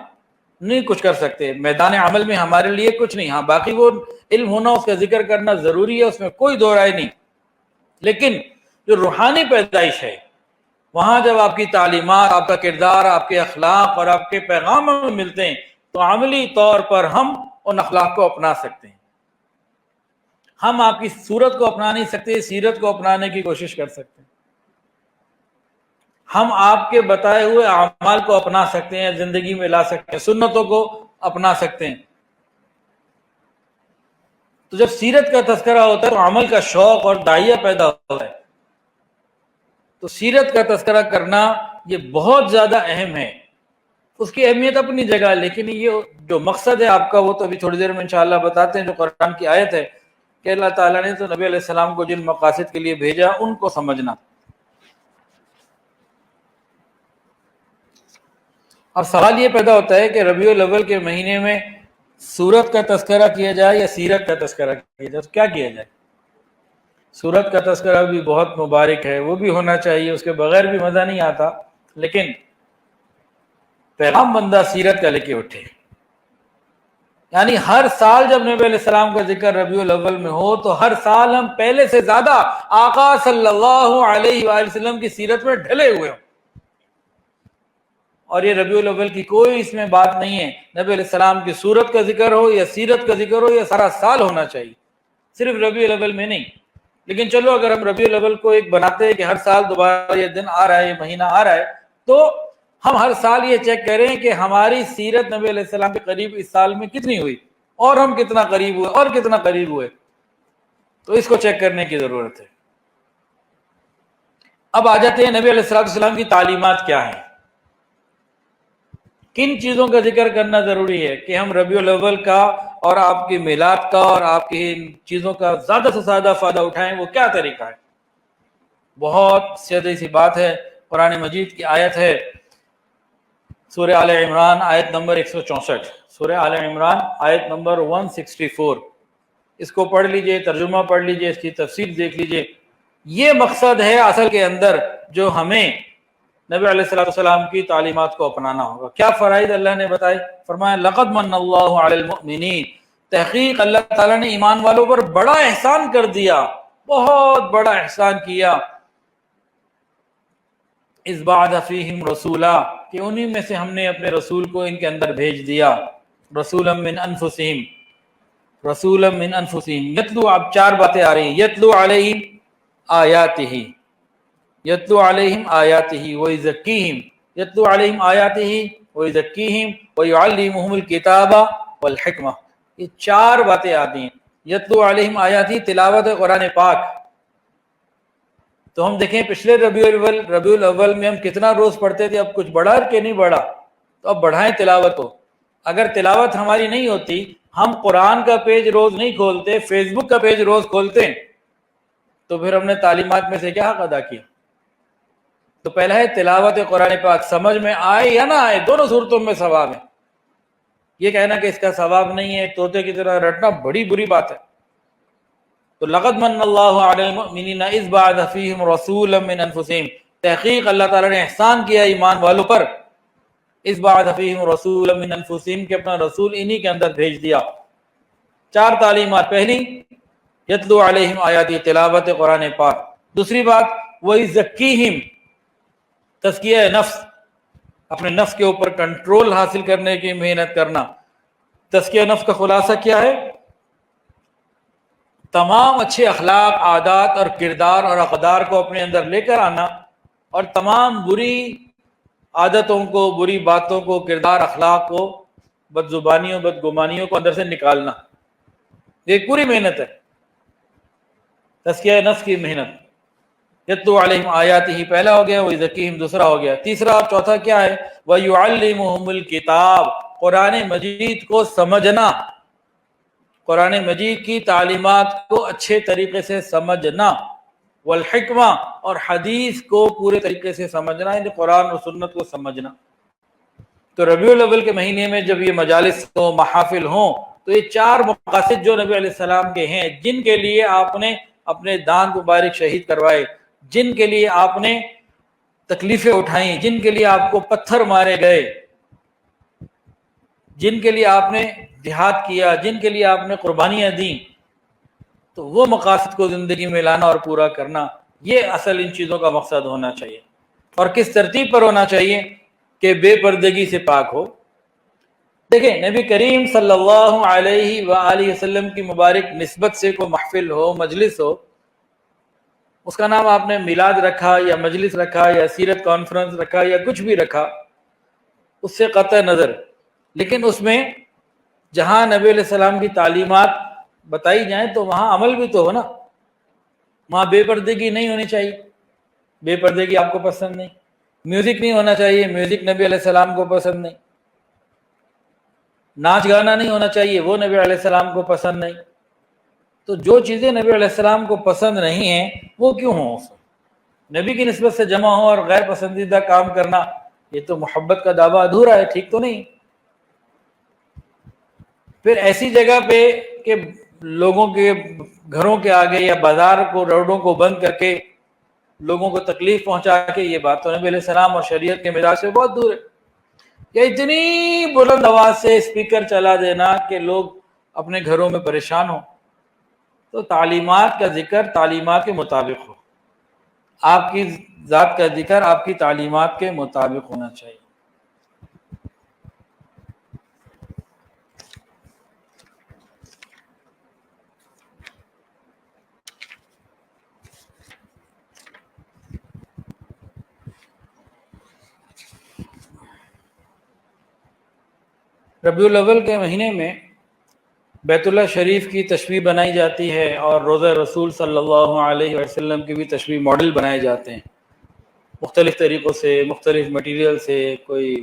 نہیں کچھ کر سکتے، میدان عمل میں ہمارے لیے کچھ نہیں. ہاں، باقی وہ علم ہونا، اس کا ذکر کرنا ضروری ہے، اس میں کوئی دو رائے نہیں. لیکن جو روحانی پیدائش ہے، وہاں جب آپ کی تعلیمات، آپ کا کردار، آپ کے اخلاق اور آپ کے پیغام ملتے ہیں، تو عملی طور پر ہم ان اخلاق کو اپنا سکتے ہیں. ہم آپ کی صورت کو اپنا نہیں سکتے، سیرت کو اپنانے کی کوشش کر سکتے ہیں. ہم آپ کے بتائے ہوئے اعمال کو اپنا سکتے ہیں، زندگی میں لا سکتے ہیں، سنتوں کو اپنا سکتے ہیں. تو جب سیرت کا تذکرہ ہوتا ہے تو عمل کا شوق اور داعیہ پیدا ہوتا ہے. تو تو سیرت کا تذکرہ کرنا یہ بہت زیادہ اہم ہے، اس کی اہمیت اپنی جگہ، لیکن یہ جو مقصد ہے آپ کا وہ تو ابھی تھوڑی دیر میں انشاءاللہ بتاتے ہیں۔ جو قرآن کی آیت ہے کہ اللہ تعالیٰ نے تو نبی علیہ السلام کو جن مقاصد کے لیے بھیجا ان کو سمجھنا۔ اب سوال یہ پیدا ہوتا ہے کہ ربیع الاول کے مہینے میں سورت کا تذکرہ کیا جائے یا سیرت کا تذکرہ کیا جائے، تو کیا کیا جائے؟ سورت کا تذکرہ بھی بہت مبارک ہے، وہ بھی ہونا چاہیے، اس کے بغیر بھی مزہ نہیں آتا، لیکن پیغام بندہ سیرت کا لے کے اٹھے، یعنی ہر سال جب نبی علیہ السلام کا ذکر ربیع الاول میں ہو تو ہر سال ہم پہلے سے زیادہ آقا صلی اللہ علیہ وآلہ وسلم کی سیرت میں ڈھلے ہوئے ہوں۔ اور یہ ربیع الاول کی کوئی اس میں بات نہیں ہے، نبی علیہ السلام کی صورت کا ذکر ہو یا سیرت کا ذکر ہو، یہ سارا سال ہونا چاہیے، صرف ربیع الاول میں نہیں۔ لیکن چلو اگر ہم ربیع الاول کو ایک بناتے ہیں کہ ہر سال دوبارہ یہ دن آ رہا ہے، یہ مہینہ آ رہا ہے، تو ہم ہر سال یہ چیک کریں کہ ہماری سیرت نبی علیہ السلام کے قریب اس سال میں کتنی ہوئی، اور ہم کتنا قریب ہوئے اور کتنا قریب ہوئے، تو اس کو چیک کرنے کی ضرورت ہے۔ اب آ جاتے ہیں نبی علیہ السلام کی تعلیمات کیا ہیں، کن چیزوں کا ذکر کرنا ضروری ہے کہ ہم ربیع الاول کا اور آپ کی میلاد کا اور آپ کی ان چیزوں کا زیادہ سے زیادہ فائدہ اٹھائیں، وہ کیا طریقہ ہے؟ بہت سیدھی سی بات ہے، قرآن مجید کی آیت ہے سورہ آل عمران آیت نمبر 164، سورہ آل عمران آیت نمبر 164، اس کو پڑھ لیجئے، ترجمہ پڑھ لیجئے، اس کی تفسیر دیکھ لیجئے۔ یہ مقصد ہے اصل کے اندر جو ہمیں نبی علیہ السلام کی تعلیمات کو اپنانا ہوگا۔ کیا فرائض اللہ نے بتائے؟ فرمایا لقد من اللہ علی المؤمنین، تحقیق اللہ تعالیٰ نے ایمان والوں پر بڑا احسان کر دیا، بہت بڑا احسان کیا، اذ بعث فیہم رسولا، کہ انہی میں سے ہم نے اپنے رسول کو ان کے اندر بھیج دیا، رسولا من انفسہم، رسولا من انفسہم، یتلو، اب چار باتیں آ رہی ہیں، یتلو علیہم آیاتہ، یتلو علیہم آیاتہ ویزکیہم، یتلو علیہم آیاتہ ویزکیہم ویعلمہم الکتاب والحکمہ، یہ چار باتیں آتی ہیں۔ یتلو علیہم آیاتہ، تلاوت قرآن پاک، تو ہم دیکھیں پچھلے ربیع الاول میں ہم کتنا روز پڑھتے تھے، اب کچھ بڑھا کہ نہیں بڑھا؟ تو اب بڑھائیں تلاوت کو۔ اگر تلاوت ہماری نہیں ہوتی، ہم قرآن کا پیج روز نہیں کھولتے، فیس بک کا پیج روز کھولتے ہیں، تو پھر ہم نے تعلیمات میں سے کیا حق ادا کیا؟ تو پہلا ہے تلاوت قرآن پاک، سمجھ میں آئے یا نہ آئے دونوں صورتوں میں ثواب ہے۔ یہ کہنا کہ اس کا ثواب نہیں ہے، طوطے کی طرح رٹنا بڑی بری بات ہے۔ تو لقد من اللہ علی المؤمنین اذ بعث فیہم رسولا من انفسہم، تحقیق اللہ تعالیٰ نے احسان کیا ایمان والوں پر، اذ بعث فیہم رسولا من انفسہم، کہ اپنا رسول انہی کے اندر بھیج دیا۔ چار تعلیمات، پہلی یتلو علیہم آیاتی، تلاوت قرآن پاک، دوسری بات وَيُزَكِّيهِمْ، تزکیہ نفس، اپنے نفس کے اوپر کنٹرول حاصل کرنے کی محنت کرنا۔ تزکیہ نفس کا خلاصہ کیا ہے؟ تمام اچھے اخلاق، عادات اور کردار اور اقدار کو اپنے اندر لے کر آنا، اور تمام بری عادتوں کو، بری باتوں کو، کردار اخلاق کو، بد زبانیوں، بد گمانیوں کو اندر سے نکالنا۔ یہ ایک پوری محنت ہے، تزکیہ نفس کی محنت۔ یتلو علیہم آیاتہ پہلا ہو گیا، وَيُزَكِّيهِمْ دوسرا ہو گیا، تیسرا اور چوتھا کیا ہے؟ وَيُعَلِّمُهُمُ الْكِتَابَ، قرآن مجید کو سمجھنا، قرآن مجید کی تعلیمات کو اچھے طریقے سے سمجھنا، والحکمہ، اور حدیث کو پورے طریقے سے سمجھنا، یعنی قرآن و سنت کو سمجھنا۔ تو ربیع الاول کے مہینے میں جب یہ مجالس ہوں، محافل ہوں، تو یہ چار مقاصد جو نبی علیہ السلام کے ہیں، جن کے لیے آپ نے اپنے دانت مبارک شہید کروائے، جن کے لیے آپ نے تکلیفیں اٹھائیں، جن کے لیے آپ کو پتھر مارے گئے، جن کے لیے آپ نے جہاد کیا، جن کے لیے آپ نے قربانیاں دیں، تو وہ مقاصد کو زندگی میں لانا اور پورا کرنا، یہ اصل ان چیزوں کا مقصد ہونا چاہیے۔ اور کس ترتیب پر ہونا چاہیے کہ بے پردگی سے پاک ہو۔ دیکھیں نبی کریم صلی اللہ علیہ وآلہ وسلم کی مبارک نسبت سے کوئی محفل ہو، مجلس ہو، اس کا نام آپ نے میلاد رکھا یا مجلس رکھا یا سیرت کانفرنس رکھا یا کچھ بھی رکھا، اس سے قطع نظر، لیکن اس میں جہاں نبی علیہ السلام کی تعلیمات بتائی جائیں تو وہاں عمل بھی تو ہو نا، وہاں بے پردگی نہیں ہونی چاہیے۔ بے پردے کی آپ کو پسند نہیں. میوزک نہیں ہونا چاہیے, میوزک نبی علیہ السلام کو پسند نہیں. ناچ گانا نہیں ہونا چاہیے, وہ نبی علیہ السلام کو پسند نہیں. تو جو چیزیں نبی علیہ السلام کو پسند نہیں ہیں وہ کیوں ہوں؟ نبی کی نسبت سے جمع ہو اور غیر پسندیدہ کام کرنا, یہ تو محبت کا دعویٰ ادھورا ہے, ٹھیک تو نہیں. پھر ایسی جگہ پہ کہ لوگوں کے گھروں کے آگے یا بازار کو, روڈوں کو بند کر کے لوگوں کو تکلیف پہنچا کے, یہ بات تو نبی علیہ السلام اور شریعت کے مزاج سے بہت دور ہے. یا اتنی بلند آواز سے اسپیکر چلا دینا کہ لوگ اپنے گھروں میں پریشان ہوں. تو تعلیمات کا ذکر تعلیمات کے مطابق ہو, آپ کی ذات کا ذکر آپ کی تعلیمات کے مطابق ہونا چاہیے. ربیع الاول کے مہینے میں بیت اللہ شریف کی تشبیہ بنائی جاتی ہے اور روضہ رسول صلی اللہ علیہ وسلم کی بھی تشبیہ ماڈل بنائے جاتے ہیں, مختلف طریقوں سے, مختلف مٹیریل سے, کوئی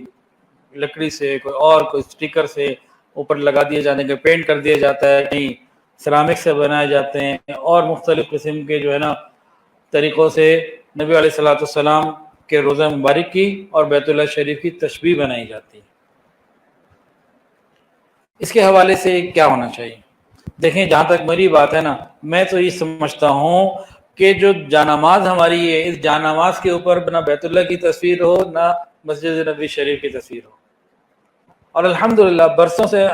لکڑی سے, کوئی اور, کوئی اسٹیکر سے اوپر لگا دیے جانے کے, پینٹ کر دیا جاتا ہے, کہیں سیرامک سے بنائے جاتے ہیں, اور مختلف قسم کے جو ہے نا طریقوں سے نبی علیہ الصلوۃ والسلام کے روضہ مبارک کی اور بیت اللہ شریف کی تشبیہ بنائی جاتی ہے. اس کے حوالے سے کیا ہونا چاہیے؟ دیکھیں, جہاں تک میری بات ہے نا, میں تو یہ سمجھتا ہوں کہ جو جانماز ہماری ہے, اس جانماز کے اوپر نہ بیت اللہ کی تصویر ہو, نہ مسجد نبی شریف کی تصویر ہو. اور الحمدللہ برسوں سے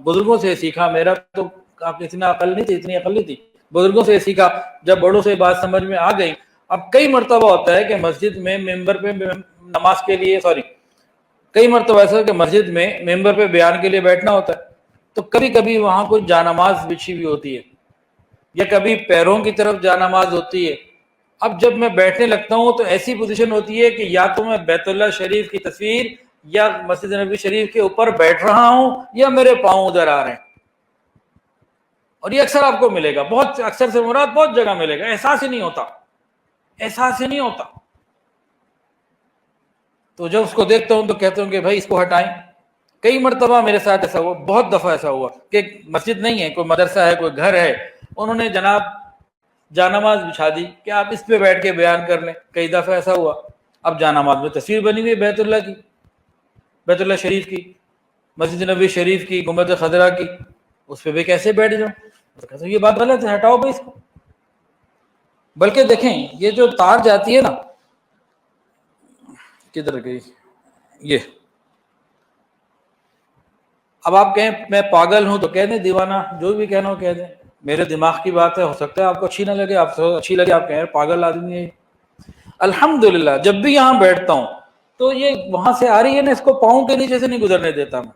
بزرگوں سے سیکھا, میرا تو اتنا عقل نہیں تھی, اتنی عقل نہیں تھی, بزرگوں سے سیکھا, جب بڑوں سے بات سمجھ میں آ گئی. اب کئی مرتبہ ہوتا ہے کہ مسجد میں ممبر پہ نماز کے لیے, کئی مرتبہ ایسا کہ مسجد میں ممبر پہ بیان کے لیے بیٹھنا ہوتا ہے, تو کبھی کبھی وہاں کوئی جانماز بچھی ہوئی ہوتی ہے, یا کبھی پیروں کی طرف جانماز ہوتی ہے. اب جب میں بیٹھنے لگتا ہوں تو ایسی پوزیشن ہوتی ہے کہ یا تو میں بیت اللہ شریف کی تصویر یا مسجد نبی شریف کے اوپر بیٹھ رہا ہوں, یا میرے پاؤں ادھر آ رہے ہیں. اور یہ اکثر آپ کو ملے گا, بہت اکثر سے مراد بہت جگہ ملے گا, احساس ہی نہیں ہوتا, احساس ہی نہیں ہوتا. تو جب اس کو دیکھتا ہوں تو کہتا ہوں کہ بھائی اس کو ہٹائیں. کئی مرتبہ میرے ساتھ ایسا ہوا, بہت دفعہ ایسا ہوا کہ مسجد نہیں ہے, کوئی مدرسہ ہے, کوئی گھر ہے, انہوں نے جناب جانماز بچھا دی کہ آپ اس پہ بیٹھ کے بیان کر لیں. کئی دفعہ ایسا ہوا. اب جانماز میں تصویر بنی ہوئی ہے بیت اللہ کی, بیت اللہ شریف کی, مسجد نبی شریف کی, گنبد خضرا کی, اس پہ بھی کیسے بیٹھ جاؤں؟ تو کہتا ہوں یہ بات غلط ہے, ہٹاؤ بھائی اس کو. بلکہ دیکھیں, یہ جو تار جاتی ہے نا, کدھر گئی یہ, اب آپ کہیں میں پاگل ہوں تو کہہ دیں, دیوانہ, جو بھی کہنا ہو کہہ دیں, میرے دماغ کی بات ہے, ہو سکتا ہے آپ کو اچھی نہ لگے, آپ کو اچھی لگے, آپ کہیں پاگل آدمی ہے. الحمدللہ جب بھی یہاں بیٹھتا ہوں تو یہ وہاں سے آ رہی ہے نا, اس کو پاؤں کے نیچے سے نہیں گزرنے دیتا میں.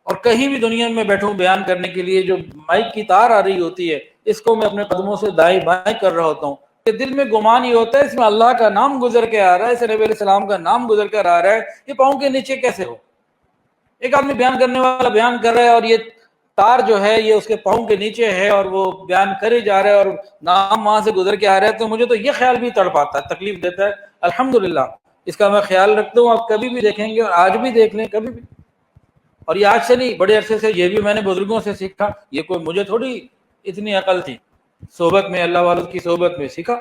اور کہیں بھی دنیا میں بیٹھوں بیان کرنے کے لیے, جو مائک کی تار آ رہی ہوتی ہے, اس کو میں اپنے قدموں سے دائیں بائیں کر رہا ہوتا ہوں. کہ دل میں گمان یہ ہوتا ہے اس میں اللہ کا نام گزر کے آ رہا ہے, اس نبی علیہ السلام کا نام گزر کر آ رہا ہے, یہ پاؤں کے نیچے کیسے ہو؟ ایک آدمی بیان کرنے والا بیان کر رہا ہے اور یہ تار جو ہے یہ اس کے پاؤں کے نیچے ہے اور وہ بیان کرے جا رہا ہے اور نام وہاں سے گزر کے آ رہا ہے, تو مجھے تو یہ خیال بھی تڑپاتا ہے, تکلیف دیتا ہے. الحمدللہ اس کا میں خیال رکھتا ہوں. آپ کبھی بھی دیکھیں گے, اور آج بھی دیکھ لیں, کبھی بھی. اور یہ آج سے نہیں, بڑے عرصے سے, یہ بھی میں نے بزرگوں سے سیکھا, یہ کوئی مجھے تھوڑی اتنی عقل تھی, صحبت میں, اللہ والوں کی صحبت میں سیکھا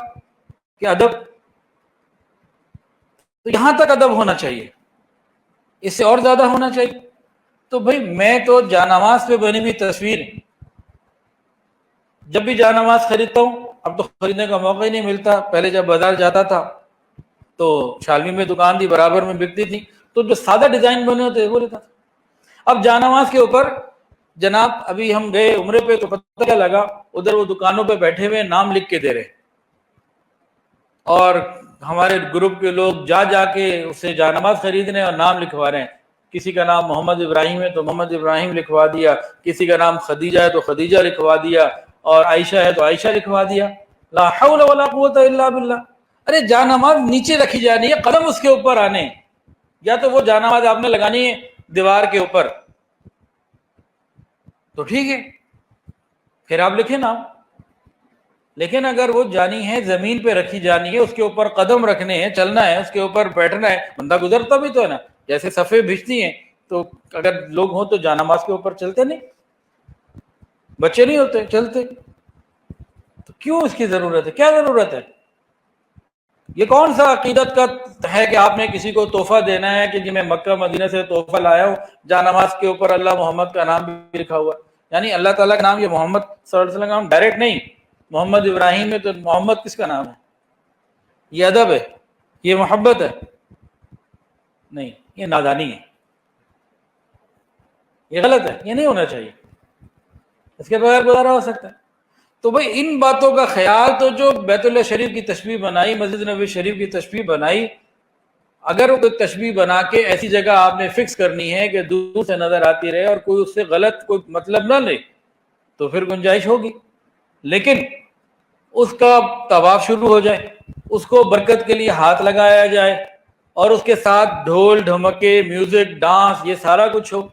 کہ ادب, تو یہاں تک ادب ہونا چاہیے, اس سے اور زیادہ ہونا چاہیے. تو بھائی میں تو جانماز پہ بنی ہوئی تصویر, جب بھی جانماز خریدتا ہوں, اب تو خریدنے کا موقع ہی نہیں ملتا, پہلے جب بازار جاتا تھا تو شالمی میں دکان تھی, برابر میں بکتی تھی, تو جو سادہ ڈیزائن بنے ہوتے وہ لیتا تھا. اب جانماز کے اوپر جناب, ابھی ہم گئے عمرے پہ تو پتہ کیا لگا, ادھر وہ دکانوں پہ بیٹھے ہوئے نام لکھ کے دے رہے, اور ہمارے گروپ کے لوگ جا جا کے اسے جانماز خرید رہے ہیں اور نام لکھوا رہے ہیں. کسی کا نام محمد ابراہیم ہے تو محمد ابراہیم لکھوا دیا, کسی کا نام خدیجہ ہے تو خدیجہ لکھوا دیا, اور عائشہ ہے تو عائشہ لکھوا دیا. لا حول ولا قوت الا باللہ. ارے جانماز نیچے رکھی جانی ہے, قدم اس کے اوپر آنے, یا تو وہ جانماز آپ نے لگانی ہے دیوار کے اوپر تو ٹھیک ہے, پھر آپ لکھیں نام. لیکن اگر وہ جانی ہے زمین پہ رکھی جانی ہے، اس کے اوپر قدم رکھنے ہیں، چلنا ہے، اس کے اوپر بیٹھنا ہے، بندہ گزرتا بھی تو ہے نا، جیسے صفیں بھیجتی ہیں تو اگر لوگ ہوں تو جانماز کے اوپر چلتے نہیں، بچے نہیں ہوتے چلتے، تو کیوں اس کی ضرورت ہے؟ کیا ضرورت ہے؟ یہ کون سا عقیدت کا ہے کہ آپ نے کسی کو تحفہ دینا ہے کہ جی میں مکہ مدینہ سے تحفہ لایا ہوں، جانماز کے اوپر اللہ محمد کا نام بھی لکھا ہوا ہے، یعنی اللہ تعالیٰ کا نام یہ محمد صلی اللہ علیہ وسلم کا نام ڈائریکٹ نہیں، محمد ابراہیم ہے تو محمد کس کا نام ہے؟ یہ ادب ہے؟ یہ محبت ہے؟ نہیں، یہ نادانی ہے، یہ غلط ہے، یہ نہیں ہونا چاہیے، اس کے بغیر گزارا ہو سکتا ہے۔ تو بھئی ان باتوں کا خیال تو جو بیت اللہ شریف کی تشبیہ بنائی، مسجد نبوی شریف کی تشبیہ بنائی، اگر وہ تشبیہ بنا کے ایسی جگہ آپ نے فکس کرنی ہے کہ دور سے نظر آتی رہے اور کوئی اس سے غلط کوئی مطلب نہ لے تو پھر گنجائش ہوگی، لیکن اس کا طواف شروع ہو جائے، اس کو برکت کے لیے ہاتھ لگایا جائے اور اس کے ساتھ ڈھول ڈھمکے میوزک ڈانس یہ سارا کچھ ہو،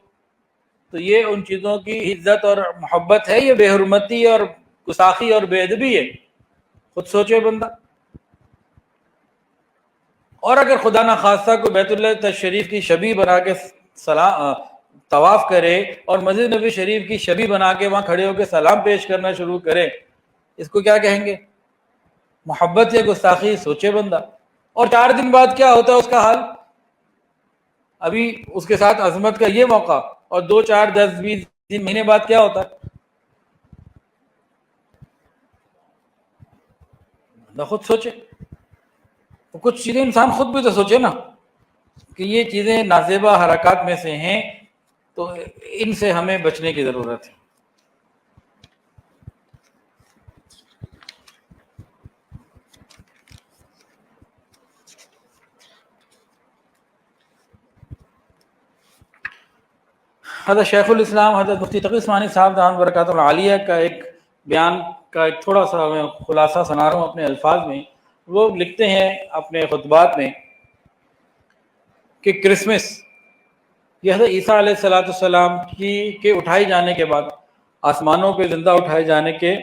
تو یہ ان چیزوں کی عزت اور محبت ہے؟ یہ بے حرمتی اور گستاخی اور بے ادبی ہے؟ خود سوچے بندہ۔ اور اگر خدا نخواستہ کو بیت اللہ شریف کی شبیہ بنا کے طواف کرے اور مسجد نبوی شریف کی شبیہ بنا کے وہاں کھڑے ہو کے سلام پیش کرنا شروع کرے، اس کو کیا کہیں گے؟ محبت یا گستاخی؟ سوچے بندہ۔ اور 4 دن بعد کیا ہوتا ہے اس کا حال؟ ابھی اس کے ساتھ عظمت کا یہ موقع، اور 2 4 10 20 3 مہینے بعد کیا ہوتا ہے؟ بندہ خود سوچے، کچھ چیزیں انسان خود بھی تو سوچے نا کہ یہ چیزیں نازیبہ حرکات میں سے ہیں، تو ان سے ہمیں بچنے کی ضرورت ہے۔ حضرت شیخ الاسلام حضرت مفتی تقی عثمانی صاحب دامت برکاتہ العالیہ کا ایک بیان کا ایک تھوڑا سا میں خلاصہ سنا رہا ہوں اپنے الفاظ میں۔ وہ لکھتے ہیں اپنے خطبات میں کہ کرسمس یہ حضرت عیسیٰ علیہ السلام کے اٹھائے جانے کے بعد، آسمانوں پہ زندہ اٹھائے جانے کے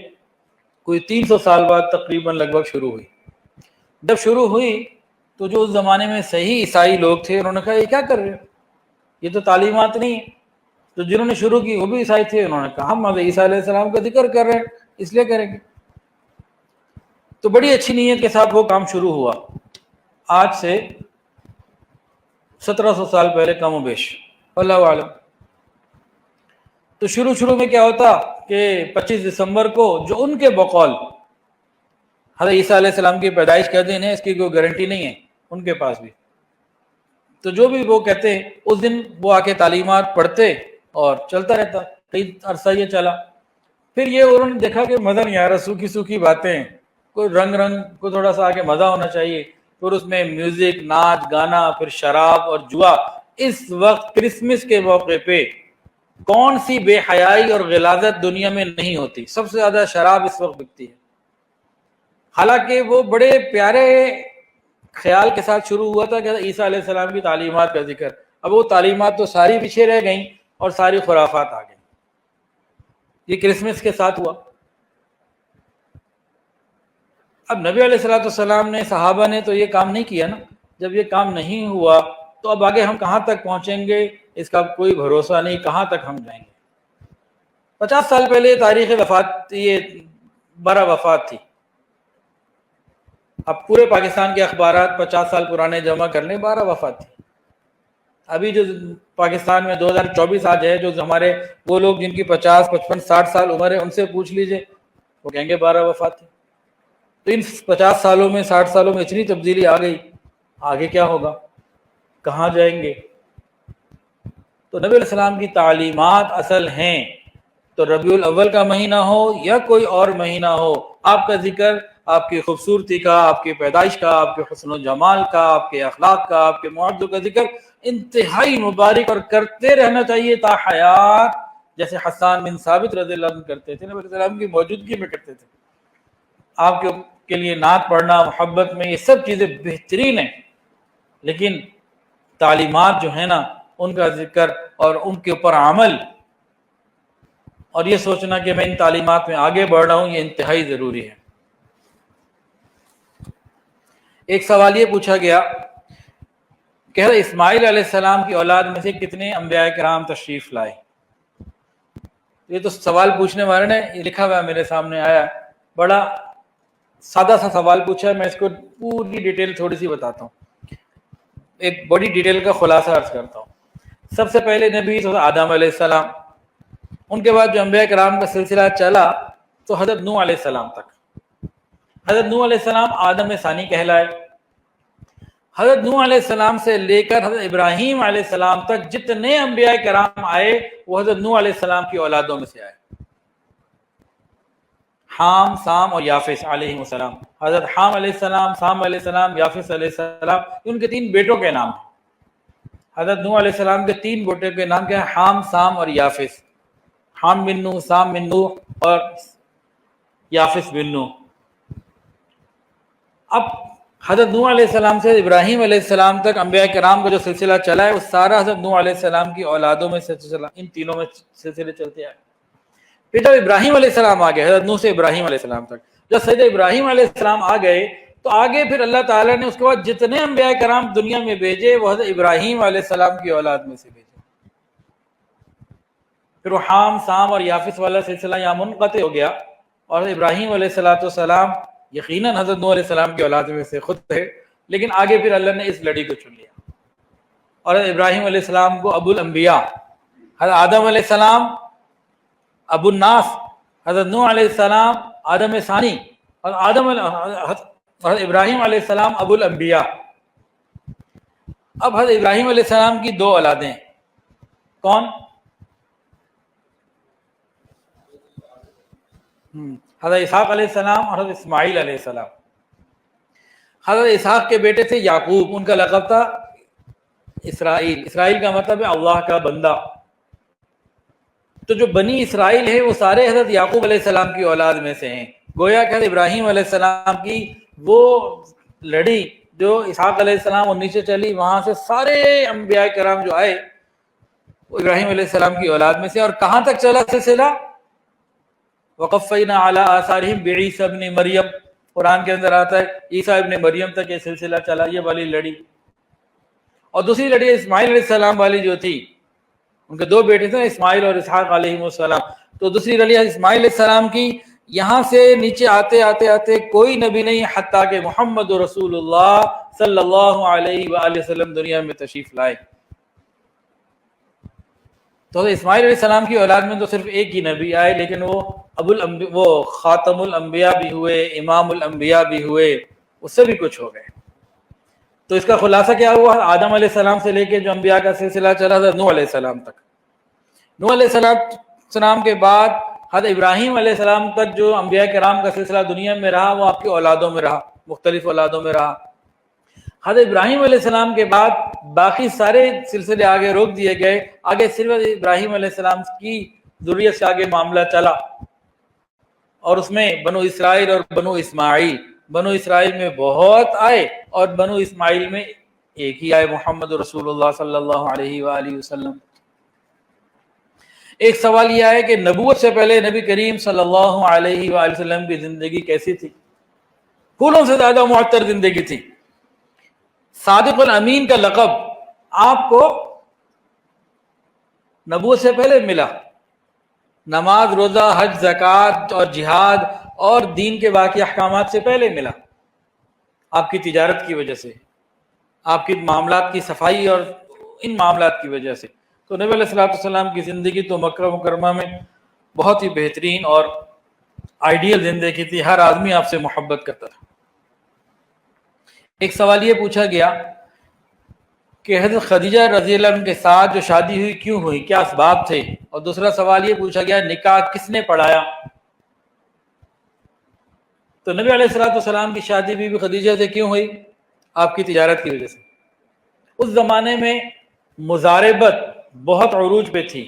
کوئی 300 سال بعد تقریباً لگ بھگ شروع ہوئی۔ جب شروع ہوئی تو جو اس زمانے میں صحیح عیسائی لوگ تھے انہوں نے کہا یہ کیا کر رہے ہو، یہ تو تعلیمات نہیں ہیں۔ تو جنہوں نے شروع کی وہ بھی عیسائی تھے، انہوں نے کہا ہم حضرت عیسیٰ علیہ السلام کا ذکر کر رہے ہیں اس لیے کریں گے۔ تو بڑی اچھی نیت کے ساتھ وہ کام شروع ہوا، آج سے 1700 سال پہلے کم و بیش، اللہ عالم۔ تو شروع میں کیا ہوتا کہ 25 دسمبر کو جو ان کے بقول حضرت عیسیٰ علیہ السلام کی پیدائش کا دن ہے، اس کی کوئی گارنٹی نہیں ہے ان کے پاس بھی، تو جو بھی وہ کہتے ہیں اس دن وہ آ کے تعلیمات پڑھتے اور چلتا رہتا، کئی عرصہ یہ چلا۔ پھر یہ انہوں نے دیکھا کہ مزہ نہیں آ رہا، سوکھی باتیں، کوئی رنگ کو تھوڑا سا آگے مزہ ہونا چاہیے، پھر اس میں میوزک، ناچ گانا، پھر شراب اور جوا۔ اس وقت کرسمس کے موقع پہ کون سی بے حیائی اور غلاظت دنیا میں نہیں ہوتی؟ سب سے زیادہ شراب اس وقت بکتی ہے، حالانکہ وہ بڑے پیارے خیال کے ساتھ شروع ہوا تھا کہ عیسیٰ علیہ السلام کی تعلیمات کا ذکر، اب وہ تعلیمات تو ساری پیچھے رہ گئیں اور ساری خرافات آ گئیں۔ یہ کرسمس کے ساتھ ہوا۔ اب نبی علیہ السلام نے، صحابہ نے تو یہ کام نہیں کیا نا، جب یہ کام نہیں ہوا تو اب آگے ہم کہاں تک پہنچیں گے اس کا کوئی بھروسہ نہیں، کہاں تک ہم جائیں گے۔ 50 سال پہلے تاریخ وفات، یہ 12 وفات تھی۔ اب پورے پاکستان کے اخبارات 50 سال پرانے جمع کر لیں، 12 وفات تھی۔ ابھی جو پاکستان میں 2024 آج ہے، جو ہمارے وہ لوگ جن کی 50 55 60 سال عمر ہے ان سے پوچھ لیجئے، وہ کہیں گے 12 وفات تھی۔ تو ان 50 سالوں میں 60 سالوں میں اتنی تبدیلی آ گئی، آگے کیا ہوگا، کہاں جائیں گے؟ تو نبی علیہ السلام کی تعلیمات اصل ہیں، تو ربیع الاول کا مہینہ ہو یا کوئی اور مہینہ ہو، آپ کا ذکر آپ کی خوبصورتی کا، آپ کی پیدائش کا، آپ کے حسن و جمال کا، آپ کے اخلاق کا، آپ کے معجزوں کا ذکر انتہائی مبارک اور کرتے رہنا چاہیے تا حیات، جیسے حسان بن ثابت رضی اللہ عنہ کرتے تھے، نبی علیہ السلام کی موجودگی میں کرتے تھے۔ آپ کے لیے نعت پڑھنا محبت میں، یہ سب چیزیں بہترین ہیں، لیکن تعلیمات جو ہیں نا ان کا ذکر اور ان کے اوپر عمل، اور یہ سوچنا کہ میں ان تعلیمات میں آگے بڑھ رہا ہوں، یہ انتہائی ضروری ہے۔ ایک سوال یہ پوچھا گیا کہ حضرت اسماعیل علیہ السلام کی اولاد میں سے کتنے انبیاء کرام تشریف لائے؟ یہ تو سوال پوچھنے والے نے یہ لکھا ہوا میرے سامنے آیا، بڑا سادہ سا سوال پوچھا ہے، میں اس کو پوری ڈیٹیل تھوڑی سی بتاتا ہوں، ایک بڑی ڈیٹیل کا خلاصہ عرض کرتا ہوں۔ سب سے پہلے نبی حضرت آدم علیہ السلام، ان کے بعد جو انبیاء کرام کا سلسلہ چلا تو حضرت نوح علیہ السلام تک۔ حضرت نوح علیہ السلام آدم ثانی کہلائے۔ حضرت نوح علیہ السلام سے لے کر حضرت ابراہیم علیہ السلام تک جتنے انبیاء کرام آئے وہ حضرت نوح علیہ السلام کی اولادوں میں سے آئے، حام، سام اور یافس علیہ السلام۔ حضرت حام علیہ السلام، سام علیہ السلام، یافس علیہ السلام، ان کے 3 بیٹوں کے نام ہیں۔ حضرت نوح علیہ السلام کے 3 بیٹوں کے نام کیا ہیں؟ حام، سام اور یافس۔ حام بن نوح، سام بن نوح اور یافس بن نوح۔ اب حضرت نوح علیہ السلام سے ابراہیم علیہ السلام تک انبیاء کرام کا جو سلسلہ چلا ہے وہ سارا حضرت نوح علیہ السلام کی اولادوں میں سے چلا، ان تینوں میں سلسلے چلتے آئے۔ پھر جب ابراہیم علیہ السلام آ گئے، حضرت نوح سے ابراہیم علیہ السلام تک جب سیدنا ابراہیم علیہ السلام آ گئے تو آگے پھر اللہ تعالیٰ نے اس کے بعد جتنے انبیاء کرام دنیا میں بھیجے وہ حضرت ابراہیم علیہ السلام کی اولاد میں سے بھیجے۔ پھر وہ حام، سام اور یافس والا سلسلہ یہاں منقطع ہو گیا، اور ابراہیم علیہ السلام یقیناً حضرت نوح علیہ السلام کی اولاد میں سے خود تھے، لیکن آگے پھر اللہ نے اس لڑی کو چن لیا، اور حضرت ابراہیم علیہ السلام کو ابو الانبیاء، حضرت آدم علیہ السلام ابو الناس، حضرت نوح علیہ السلام آدم ثانی، اور حضرت ابراہیم علیہ السلام ابو الانبیاء۔ اب حضرت ابراہیم علیہ السلام کی 2 اولادیں، کون؟ حضرت اسحاق علیہ السلام اور حضرت اسماعیل علیہ السلام۔ حضرت اسحاق کے بیٹے تھے یعقوب، ان کا لقب تھا اسرائیل۔ اسرائیل کا مطلب ہے اللہ کا بندہ۔ تو جو بنی اسرائیل ہے وہ سارے حضرت یعقوب علیہ السلام کی اولاد میں سے ہیں، گویا کہ حضرت ابراہیم علیہ السلام کی وہ لڑی جو اسحاق علیہ السلام اور نیچے چلی، وہاں سے سارے انبیاء کرام جو آئے وہ ابراہیم علیہ السلام کی اولاد میں سے۔ اور کہاں تک چلا سلسلہ؟ وقفینا علی آثارہم بعیسی ابن مریم، قرآن کے اندر آتا ہے عیسیٰ ابن مریم تک یہ سلسلہ چلا، یہ والی لڑی۔ اور دوسری لڑی اسماعیل علیہ السلام والی جو تھی، ان کے 2 بیٹے تھے اسماعیل اور اسحاق علیہ السلام، تو دوسری لڑی اسماعیل علیہ السلام کی، یہاں سے نیچے آتے آتے آتے کوئی نبی نہیں حتیٰ کہ محمد رسول اللہ صلی اللہ علیہ وآلہ وسلم دنیا میں تشریف لائے۔ تو اسماعیل علیہ السلام کی اولاد میں تو صرف ایک ہی نبی آئے، لیکن وہ خاتم الانبیاء بھی ہوئے، امام الانبیاء بھی ہوئے، اس سے بھی کچھ ہو گئے۔ تو اس کا خلاصہ کیا ہوا؟ آدم علیہ السلام سے لے کے جو انبیاء کا سلسلہ چلا تھا نوح علیہ السلام تک، نوح علیہ السلام کے بعد حضرت ابراہیم علیہ السلام تک جو انبیاء کرام کا سلسلہ دنیا میں رہا وہ آپ کی اولادوں میں رہا، مختلف اولادوں میں رہا۔ حضرت ابراہیم علیہ السلام کے بعد باقی سارے سلسلے آگے روک دیے گئے، آگے صرف ابراہیم علیہ السلام کی ذریت سے آگے معاملہ چلا، اور اس میں بنو اسرائیل اور بنو اسماعیل، بنو اسرائیل میں بہت آئے اور بنو اسماعیل میں ایک ہی آئے، محمد رسول اللہ صلی اللہ علیہ وآلہ وسلم۔ ایک سوال یہ ہے کہ نبوت سے پہلے نبی کریم صلی اللہ علیہ وآلہ وسلم کی زندگی کیسی تھی؟ پھولوں سے زیادہ معطر زندگی تھی۔ صادق الامین کا لقب آپ کو نبوت سے پہلے ملا، نماز، روزہ، حج، زکوٰۃ اور جہاد اور دین کے باقی احکامات سے پہلے ملا، آپ کی تجارت کی وجہ سے، آپ کی معاملات کی صفائی اور ان معاملات کی وجہ سے۔ تو نبی علیہ الصلوۃ والسلام کی زندگی تو مکہ مکرمہ میں بہت ہی بہترین اور آئیڈیل زندگی تھی، ہر آدمی آپ سے محبت کرتا تھا۔ ایک سوال یہ پوچھا گیا کہ حضرت خدیجہ رضی اللہ عنہ کے ساتھ جو شادی ہوئی کیوں ہوئی، کیا اسباب تھے؟ اور دوسرا سوال یہ پوچھا گیا نکاح کس نے پڑھایا؟ تو نبی علیہ الصلوۃ والسلام کی شادی بی بی خدیجہ سے کیوں ہوئی؟ آپ کی تجارت کی وجہ سے۔ اس زمانے میں مزاربت بہت عروج پہ تھی،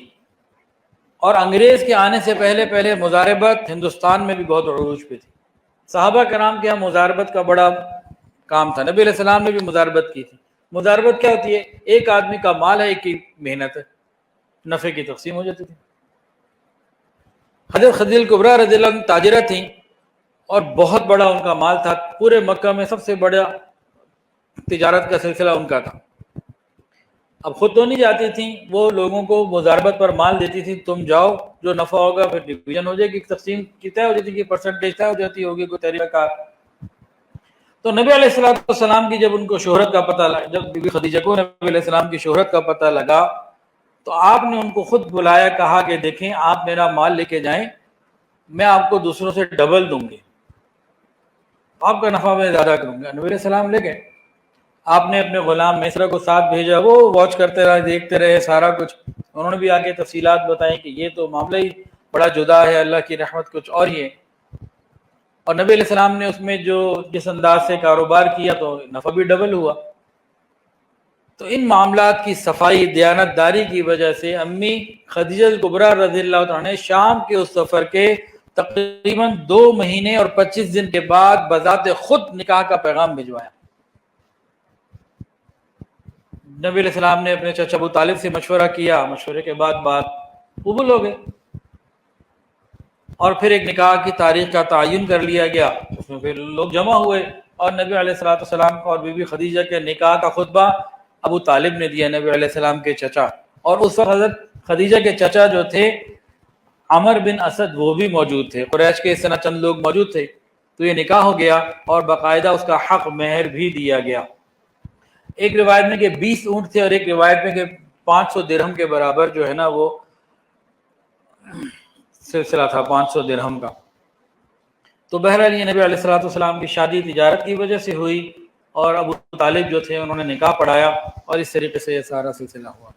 اور انگریز کے آنے سے پہلے مزاربت ہندوستان میں بھی بہت عروج پہ تھی۔ صحابہ کرام کے یہاں مزاربت کا بڑا کام تھا، نبی علیہ السلام نے بھی مزاربت کی تھی۔ مزاربت کیا ہوتی ہے؟ ایک آدمی کا مال ہے، ایک کی محنت ہے، نفع کی تقسیم ہو جاتی تھی۔ حضرت خدیجہ الکبریٰ رضی اللہ عنہ تاجرہ تھیں اور بہت بڑا ان کا مال تھا، پورے مکہ میں سب سے بڑا تجارت کا سلسلہ ان کا تھا. اب خود تو نہیں جاتی تھیں، وہ لوگوں کو مضاربت پر مال دیتی تھی، تم جاؤ جو نفع ہوگا پھر ڈویژن ہو جائے گی، تقسیم کی طے ہو جاتی تھی، پرسنٹیج طے ہو جاتی ہوگی، کوئی طریقہ کار. تو نبی علیہ السلام کی جب ان کو شہرت کا پتہ لگا، جب بی بی خدیجہ کو نبی علیہ السلام کی شہرت کا پتہ لگا تو آپ نے ان کو خود بلایا، کہا کہ دیکھیں آپ میرا مال لے کے جائیں، میں آپ کو دوسروں سے ڈبل دوں گی، آپ کا نفع میں زیادہ کروں گا. نبی علیہ السلام لے گئے. آپ نے اپنے غلام میسرہ کو ساتھ بھیجا، وہ واچ کرتے رہے، دیکھتے رہے سارا کچھ. انہوں نے بھی آگے تفصیلات بتائیں کہ یہ تو معاملہ ہی بڑا جدا ہے، اللہ کی رحمت کچھ اور ہی ہے. اور نبی علیہ السلام نے اس میں جس انداز سے کاروبار کیا تو نفع بھی ڈبل ہوا. تو ان معاملات کی صفائی دیانت داری کی وجہ سے امی خدیجہ کبریٰ رضی اللہ عنہا نے شام کے اس سفر کے تقریباً 2 مہینے اور 25 دن کے بعد بذات خود نکاح کا پیغام بھجوایا. نبی علیہ السلام نے اپنے چچا ابو طالب سے مشورہ کیا، مشورے کے بعد بات قبول ہو گئے، اور پھر ایک نکاح کی تاریخ کا تعین کر لیا گیا. اس میں پھر لوگ جمع ہوئے اور نبی علیہ السلام اور بی بی خدیجہ کے نکاح کا خطبہ ابو طالب نے دیا، نبی علیہ السلام کے چچا. اور اس وقت حضرت خدیجہ کے چچا جو تھے عمر بن اسد، وہ بھی موجود تھے. قریش کے اس طرح چند لوگ موجود تھے. تو یہ نکاح ہو گیا اور باقاعدہ اس کا حق مہر بھی دیا گیا. ایک روایت میں کہ 20 اونٹ تھے اور ایک روایت میں کہ 500 درہم کے برابر جو ہے نا وہ سلسلہ تھا 500 درہم کا. تو بہرحال یہ نبی علیہ السلام کی شادی تجارت کی وجہ سے ہوئی، اور ابو طالب جو تھے انہوں نے نکاح پڑھایا، اور اس طریقے سے یہ سارا سلسلہ ہوا.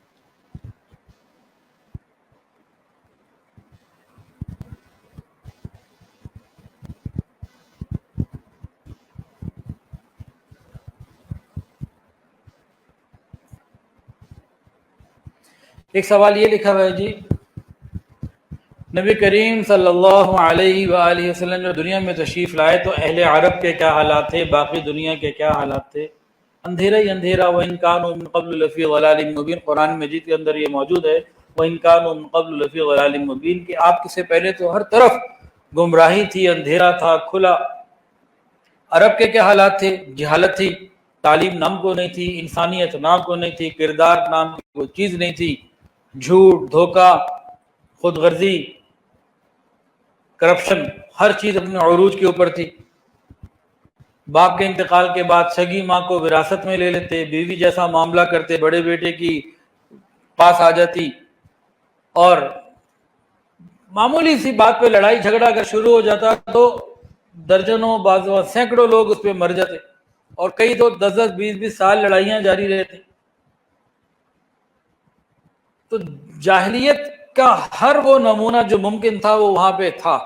ایک سوال یہ لکھا ہوا ہے جی، نبی کریم صلی اللہ علیہ وآلہ وسلم جو دنیا میں تشریف لائے تو اہل عرب کے کیا حالات تھے، باقی دنیا کے کیا حالات تھے؟ اندھیرا ہی اندھیرا. وَإِن كَانُوا مِن قَبْلُ لَفِي ضَلَالٍ مُبِينٍ. قرآن مجید کے اندر یہ موجود ہے وَإِن كَانُوا مِن قَبْلُ لَفِي ضَلَالٍ مُبِينٍ، کہ آپ سے پہلے تو ہر طرف گمراہی تھی، اندھیرا تھا کھلا. عرب کے کیا حالات تھے؟ جہالت تھی، تعلیم نام کو نہیں تھی، انسانیت نام کو نہیں تھی، کردار نام کی کوئی چیز نہیں تھی، جھوٹ، دھوکہ، خود غرضی، کرپشن، ہر چیز اپنے عروج کے اوپر تھی. باپ کے انتقال کے بعد سگی ماں کو وراثت میں لے لیتے، بیوی جیسا معاملہ کرتے، بڑے بیٹے کی پاس آ جاتی، اور معمولی سی بات پہ لڑائی جھگڑا اگر شروع ہو جاتا تو درجنوں بعض سینکڑوں لوگ اس پہ مر جاتے، اور کئی تو 10 20 سال لڑائیاں جاری رہتی. تو جاہلیت کا ہر وہ نمونہ جو ممکن تھا وہ وہاں پہ تھا،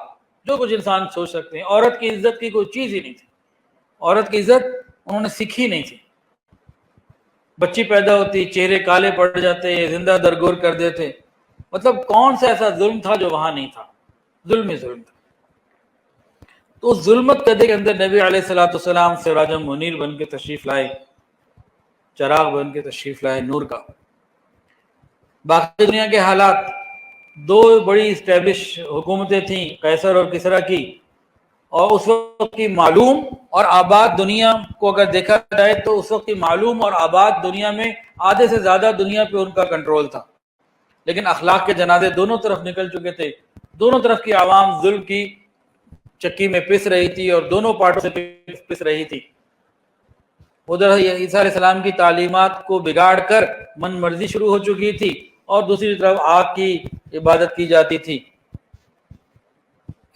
جو کچھ انسان سوچ سکتے ہیں. عورت کی عزت کی کوئی چیز ہی نہیں تھی، عورت کی عزت انہوں نے سیکھی نہیں تھی. بچی پیدا ہوتی، چہرے کالے پڑ جاتے، زندہ درگور کر دیتے. مطلب کون سا ایسا ظلم تھا جو وہاں نہیں تھا؟ ظلم ہی ظلم تھا. تو اس ظلمت قدے کے اندر نبی علیہ السلام سراج منیر بن کے تشریف لائے، چراغ بن کے تشریف لائے نور کا. باقی دنیا کے حالات، 2 بڑی اسٹیبلش حکومتیں تھیں، قیصر اور کسریٰ کی، اور اس وقت کی معلوم اور آباد دنیا کو اگر دیکھا جائے تو اس وقت کی معلوم اور آباد دنیا میں آدھے سے زیادہ دنیا پہ ان کا کنٹرول تھا. لیکن اخلاق کے جنازے دونوں طرف نکل چکے تھے، دونوں طرف کی عوام ظلم کی چکی میں پس رہی تھی اور دونوں پارٹوں سے پس رہی تھی. ادھر عیسیٰ علیہ السلام کی تعلیمات کو بگاڑ کر من مرضی شروع ہو چکی تھی، اور دوسری طرف آگ کی عبادت کی جاتی تھی.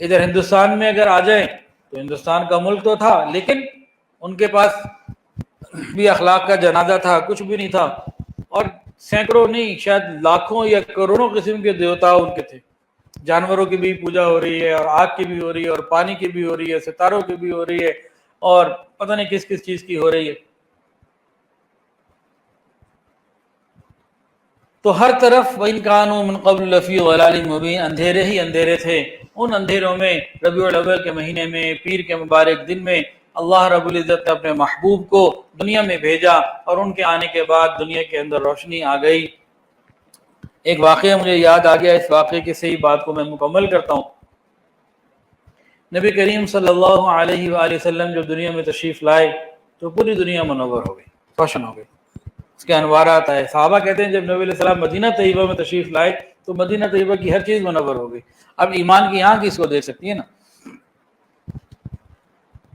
ادھر ہندوستان میں اگر آ جائیں تو ہندوستان کا ملک تو تھا، لیکن ان کے پاس بھی اخلاق کا جنازہ تھا، کچھ بھی نہیں تھا. اور سینکڑوں نہیں شاید لاکھوں یا کروڑوں قسم کے دیوتا ان کے تھے. جانوروں کی بھی پوجا ہو رہی ہے، اور آگ کی بھی ہو رہی ہے، اور پانی کی بھی ہو رہی ہے، ستاروں کی بھی ہو رہی ہے، اور پتہ نہیں کس کس چیز کی ہو رہی ہے. تو ہر طرف وَإِن كَانُوا مِن قَبْلُ لَفِي ضَلَالٍ مُبِينٍ، اندھیرے ہی اندھیرے تھے. ان اندھیروں میں ربیع الاول کے مہینے میں، پیر کے مبارک دن میں، اللہ رب العزت نے اپنے محبوب کو دنیا میں بھیجا، اور ان کے آنے کے بعد دنیا کے اندر روشنی آ گئی. ایک واقعہ مجھے یاد آ گیا، اس واقعے کی صحیح بات کو میں مکمل کرتا ہوں. نبی کریم صلی اللہ علیہ وآلہ وسلم جب دنیا میں تشریف لائے تو پوری دنیا منور ہو گئی. روشن ہو گئی، اس کے انوارات آئے. صحابہ کہتے ہیں جب نبی علیہ السلام مدینہ طیبہ میں تشریف لائے تو مدینہ طیبہ کی ہر چیز منور ہو گئی. اب ایمان کی آنکھ اس کو دیکھ سکتی ہے نا.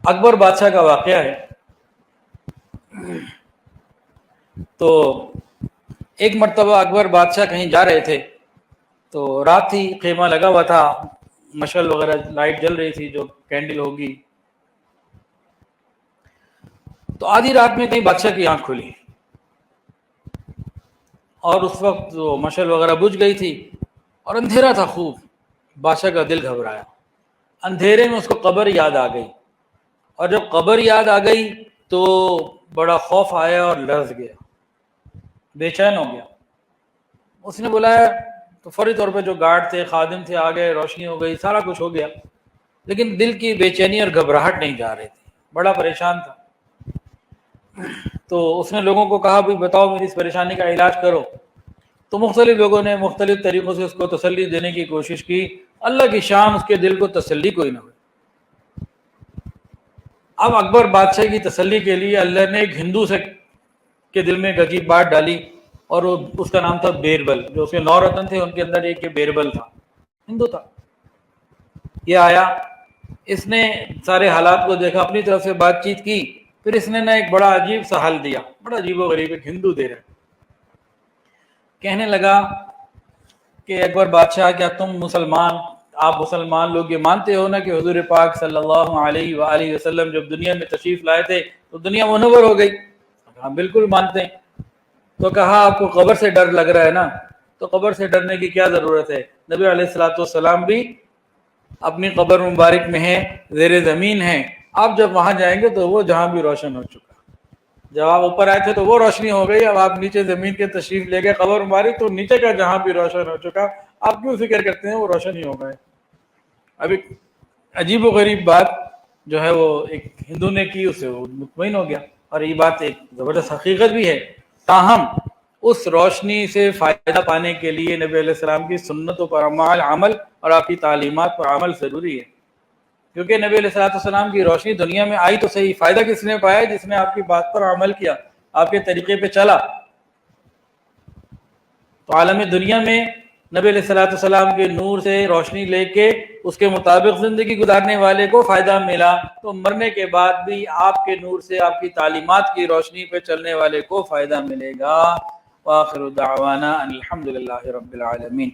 اکبر بادشاہ کا واقعہ ہے. تو ایک مرتبہ اکبر بادشاہ کہیں جا رہے تھے تو رات تھی، خیمہ لگا ہوا تھا، مشعل وغیرہ لائٹ جل رہی تھی جو کینڈل ہوگی. تو آدھی رات میں کہیں بادشاہ کی آنکھ کھلی اور اس وقت وہ مشعل وغیرہ بجھ گئی تھی اور اندھیرا تھا خوب. بادشاہ کا دل گھبرایا. اندھیرے میں اس کو قبر یاد آ گئی، اور جب قبر یاد آ گئی تو بڑا خوف آیا اور لرز گیا، بے چین ہو گیا. اس نے بلایا تو فوری طور پہ جو گارڈ تھے، خادم تھے، آ گئے، روشنی ہو گئی، سارا کچھ ہو گیا. لیکن دل کی بے چینی اور گھبراہٹ نہیں جا رہی تھی، بڑا پریشان تھا. تو اس نے لوگوں کو کہا بھائی بتاؤ میری اس پریشانی کا علاج کرو. تو مختلف لوگوں نے مختلف طریقوں سے اس کو تسلی دینے کی کوشش کی. اللہ کی شان، اس کے دل کو تسلی کوئی نہ ہوئی. اب اکبر بادشاہ کی تسلی کے لیے اللہ نے ایک ہندو سے کے دل میں ایک عجیب بات ڈالی، اور وہ اس کا نام تھا بیربل. جو اس کے 9 رتن تھے ان کے اندر ایک یہ بیربل تھا، ہندو تھا. یہ آیا، اس نے سارے حالات کو دیکھا، اپنی طرف سے بات چیت کی. پھر اس نے ایک بڑا عجیب سا حل دیا، بڑا عجیب و غریب، ایک ہندو دے رہا. کہنے لگا کہ اکبر بادشاہ کیا آپ مسلمان لوگ یہ مانتے ہو نا کہ حضور پاک صلی اللہ علیہ وآلہ وسلم جب دنیا میں تشریف لائے تھے تو دنیا منور ہو گئی؟ ہاں بالکل مانتے ہیں. تو کہا آپ کو قبر سے ڈر لگ رہا ہے نا، تو قبر سے ڈرنے کی کیا ضرورت ہے؟ نبی علیہ الصلوۃ والسلام بھی اپنی قبر مبارک میں ہیں، زیر زمین ہیں. آپ جب وہاں جائیں گے تو وہ جہاں بھی روشن ہو چکا. جب آپ اوپر آئے تھے تو وہ روشنی ہو گئی، اب آپ نیچے زمین کے تشریف لے گئے قبر مبارک، تو نیچے کا جہاں بھی روشن ہو چکا. آپ کیوں فکر کرتے ہیں؟ وہ روشن ہی ہو گئے. اب ایک عجیب و غریب بات جو ہے وہ ایک ہندو نے کی، اسے وہ مطمئن ہو گیا. اور یہ بات ایک زبردست حقیقت بھی ہے. تاہم اس روشنی سے فائدہ پانے کے لیے نبی علیہ السلام کی سنتوں پر عمل اور آپ کی تعلیمات پر عمل ضروری ہے. کیونکہ نبی علیہ الصلوۃ والسلام کی روشنی دنیا میں آئی تو صحیح، فائدہ کس نے پایا؟ جس نے آپ کی بات پر عمل کیا، آپ کے طریقے پہ چلا. تو عالم دنیا میں نبی علیہ الصلوۃ والسلام کے نور سے روشنی لے کے اس کے مطابق زندگی گزارنے والے کو فائدہ ملا، تو مرنے کے بعد بھی آپ کے نور سے، آپ کی تعلیمات کی روشنی پہ چلنے والے کو فائدہ ملے گا. وآخر دعوانا ان الحمد للہ رب العالمین.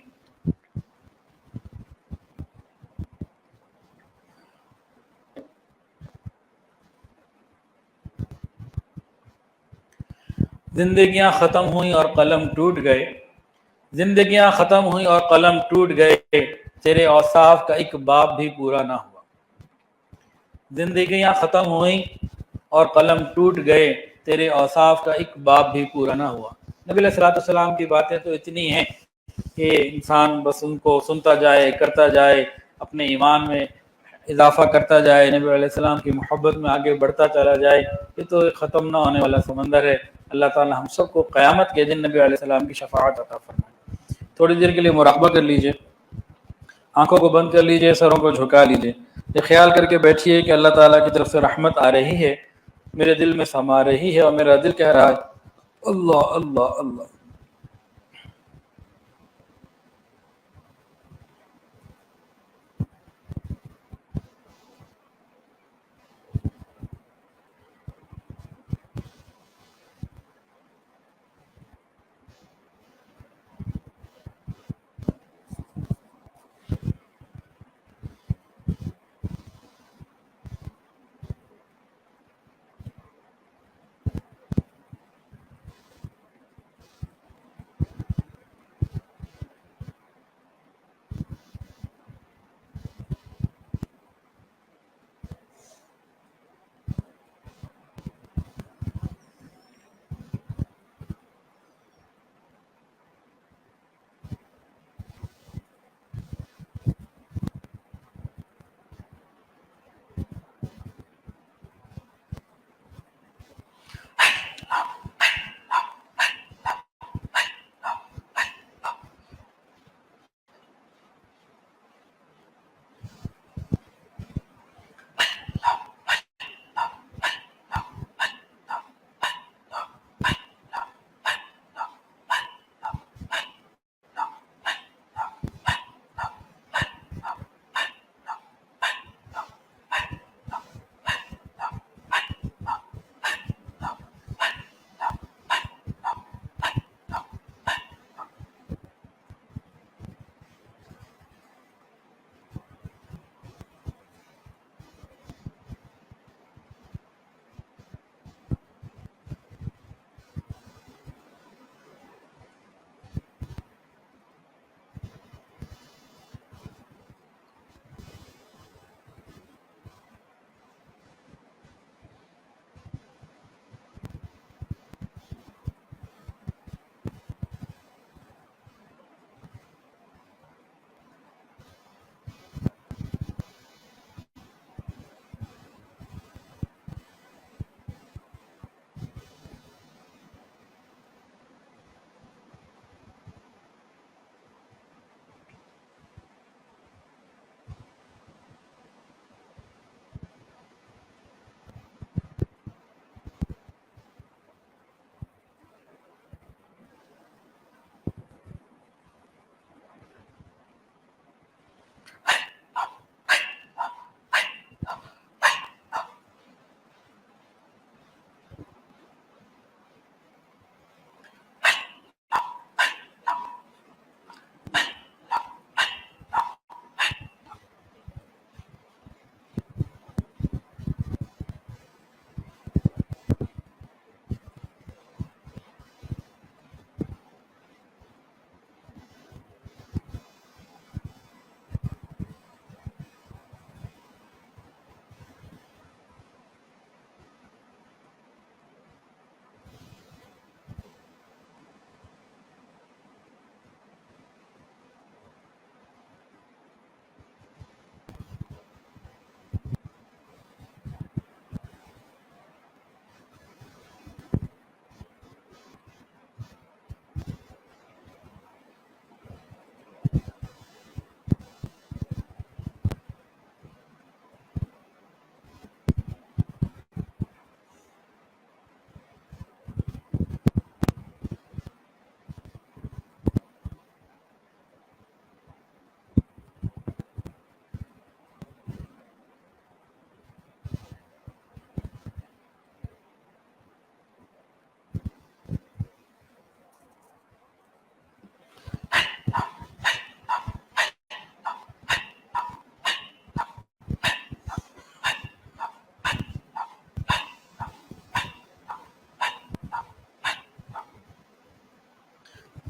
زندگیاں ختم ہوئیں اور قلم ٹوٹ گئے، زندگیاں ختم ہوئیں اور قلم ٹوٹ گئے، تیرے اوصاف کا ایک باب بھی پورا نہ ہوا. زندگیاں ختم ہوئیں اور قلم ٹوٹ گئے، تیرے اوصاف کا ایک باب بھی پورا نہ ہوا. نبی علیہ الصلوۃ والسلام کی باتیں تو اتنی ہیں کہ انسان بس ان کو سنتا جائے، کرتا جائے، اپنے ایمان میں اضافہ کرتا جائے، نبی علیہ السلام کی محبت میں آگے بڑھتا چلا جائے. یہ تو ایک ختم نہ ہونے والا سمندر ہے. اللہ تعالی ہم سب کو قیامت کے دن نبی علیہ السلام کی شفاعت عطا فرمائے. تھوڑی دیر کے لیے مراقبہ کر لیجئے، آنکھوں کو بند کر لیجئے، سروں کو جھکا لیجئے. یہ خیال کر کے بیٹھیے کہ اللہ تعالیٰ کی طرف سے رحمت آ رہی ہے، میرے دل میں سما رہی ہے، اور میرا دل کہہ رہا ہے اللہ اللہ اللہ.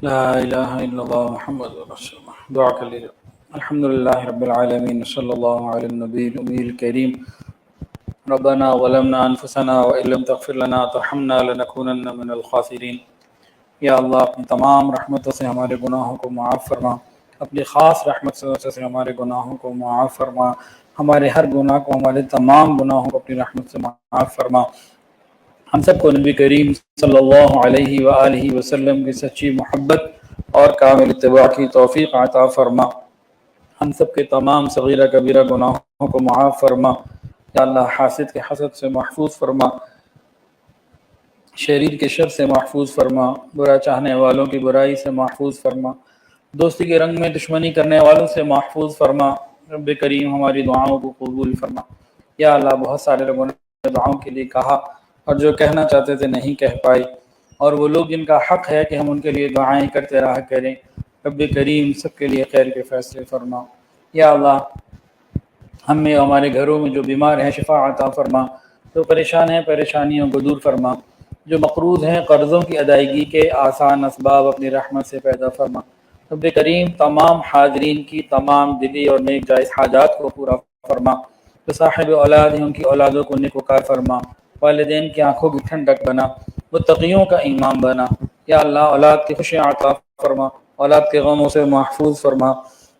لا الہ الا اللہ محمد رسول اللہ. دعا کر لیجیے. الحمد للہ رب العالمین صلی اللہ علی النبی الامی الکریم. ربنا ظلمنا انفسنا وان لم تغفر لنا وترحمنا لنكونن من الخاسرین. یا اللہ اپنی تمام رحمتوں سے ہمارے گناہوں کو معاف فرما. اپنی خاص رحمت سے ہمارے گناہوں کو معاف فرما. ہمارے ہر گناہ کو، ہمارے تمام گناہوں کو اپنی رحمت سے معاف فرما. ہم سب کو نبی کریم صلی اللہ علیہ وآلہ وسلم کی سچی محبت اور کامل اتباع کی توفیق عطا فرما. ہم سب کے تمام صغیرہ کبیرہ گناہوں کو معاف فرما. یا اللہ حاسد کے حسد سے محفوظ فرما، شریر کے شر سے محفوظ فرما، برا چاہنے والوں کی برائی سے محفوظ فرما، دوستی کے رنگ میں دشمنی کرنے والوں سے محفوظ فرما. رب کریم ہماری دعاؤں کو قبول فرما. یا اللہ بہت سارے لوگوں نے دعاؤں کے لیے کہا اور جو کہنا چاہتے تھے نہیں کہہ پائے، اور وہ لوگ جن کا حق ہے کہ ہم ان کے لیے دعائیں کرتے رہا کریں، رب کریم سب کے لیے خیر کے فیصلے فرما. یا اللہ ہم میں ہمارے گھروں میں جو بیمار ہیں شفا عطا فرما، جو پریشان ہیں پریشانیوں کو دور فرما، جو مقروض ہیں قرضوں کی ادائیگی کے آسان اسباب اپنی رحمت سے پیدا فرما. رب کریم تمام حاضرین کی تمام دلی اور نیک جائز حاجات کو پورا فرما. جو صاحب اولاد ہیں ان کی اولادوں کو نیک وکار فرما. والدین کی آنکھوں کی ٹھنڈک بنا، متقیوں کا امام بنا. یا اللہ اولاد کی خوشیاں عطا فرما، اولاد کے غموں سے محفوظ فرما.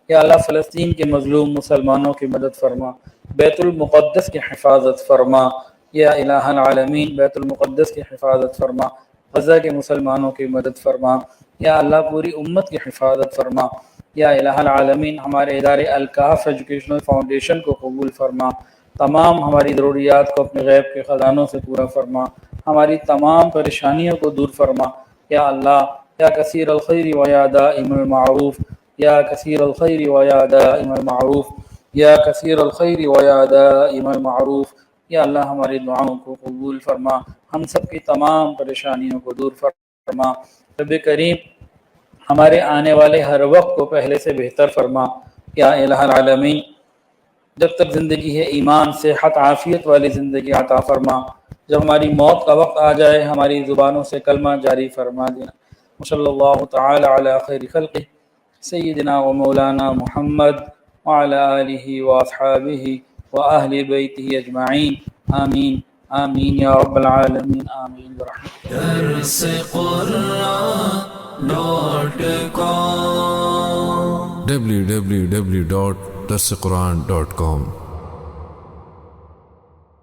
یا اللہ فلسطین کے مظلوم مسلمانوں کی مدد فرما، بیت المقدس کی حفاظت فرما. یا الہ العالمین بیت المقدس کی حفاظت فرما، غزہ کے مسلمانوں کی مدد فرما. یا اللہ پوری امت کی حفاظت فرما. یا الہ العالمین ہمارے ادارے الکاف ایجوکیشنل فاؤنڈیشن کو قبول فرما. تمام ہماری ضروریات کو اپنے غیب کے خزانوں سے پورا فرما. ہماری تمام پریشانیوں کو دور فرما. یا اللہ یا کثیر الخیر و یا دائم المعروف، یا کثیر الخیر و یا دائم المعروف، یا کثیر الخیر و یا دائم المعروف. یا اللہ ہماری دعاؤں کو قبول فرما، ہم سب کی تمام پریشانیوں کو دور فرما. رب کریم ہمارے آنے والے ہر وقت کو پہلے سے بہتر فرما. یا الہ العالمین جب تک زندگی ہے ایمان صحت عافیت والی زندگی عطا فرما. جب ہماری موت کا وقت آ جائے ہماری زبانوں سے کلمہ جاری فرما دینا. صلی اللہ تعالی علی خیر خلقہ سیدنا و مولانا محمد وعلی آلہ واصحابہ واہل بیتہ اجمعین. آمین آمین یا رب العالمین. آمین برحمتک. www.darsequran.com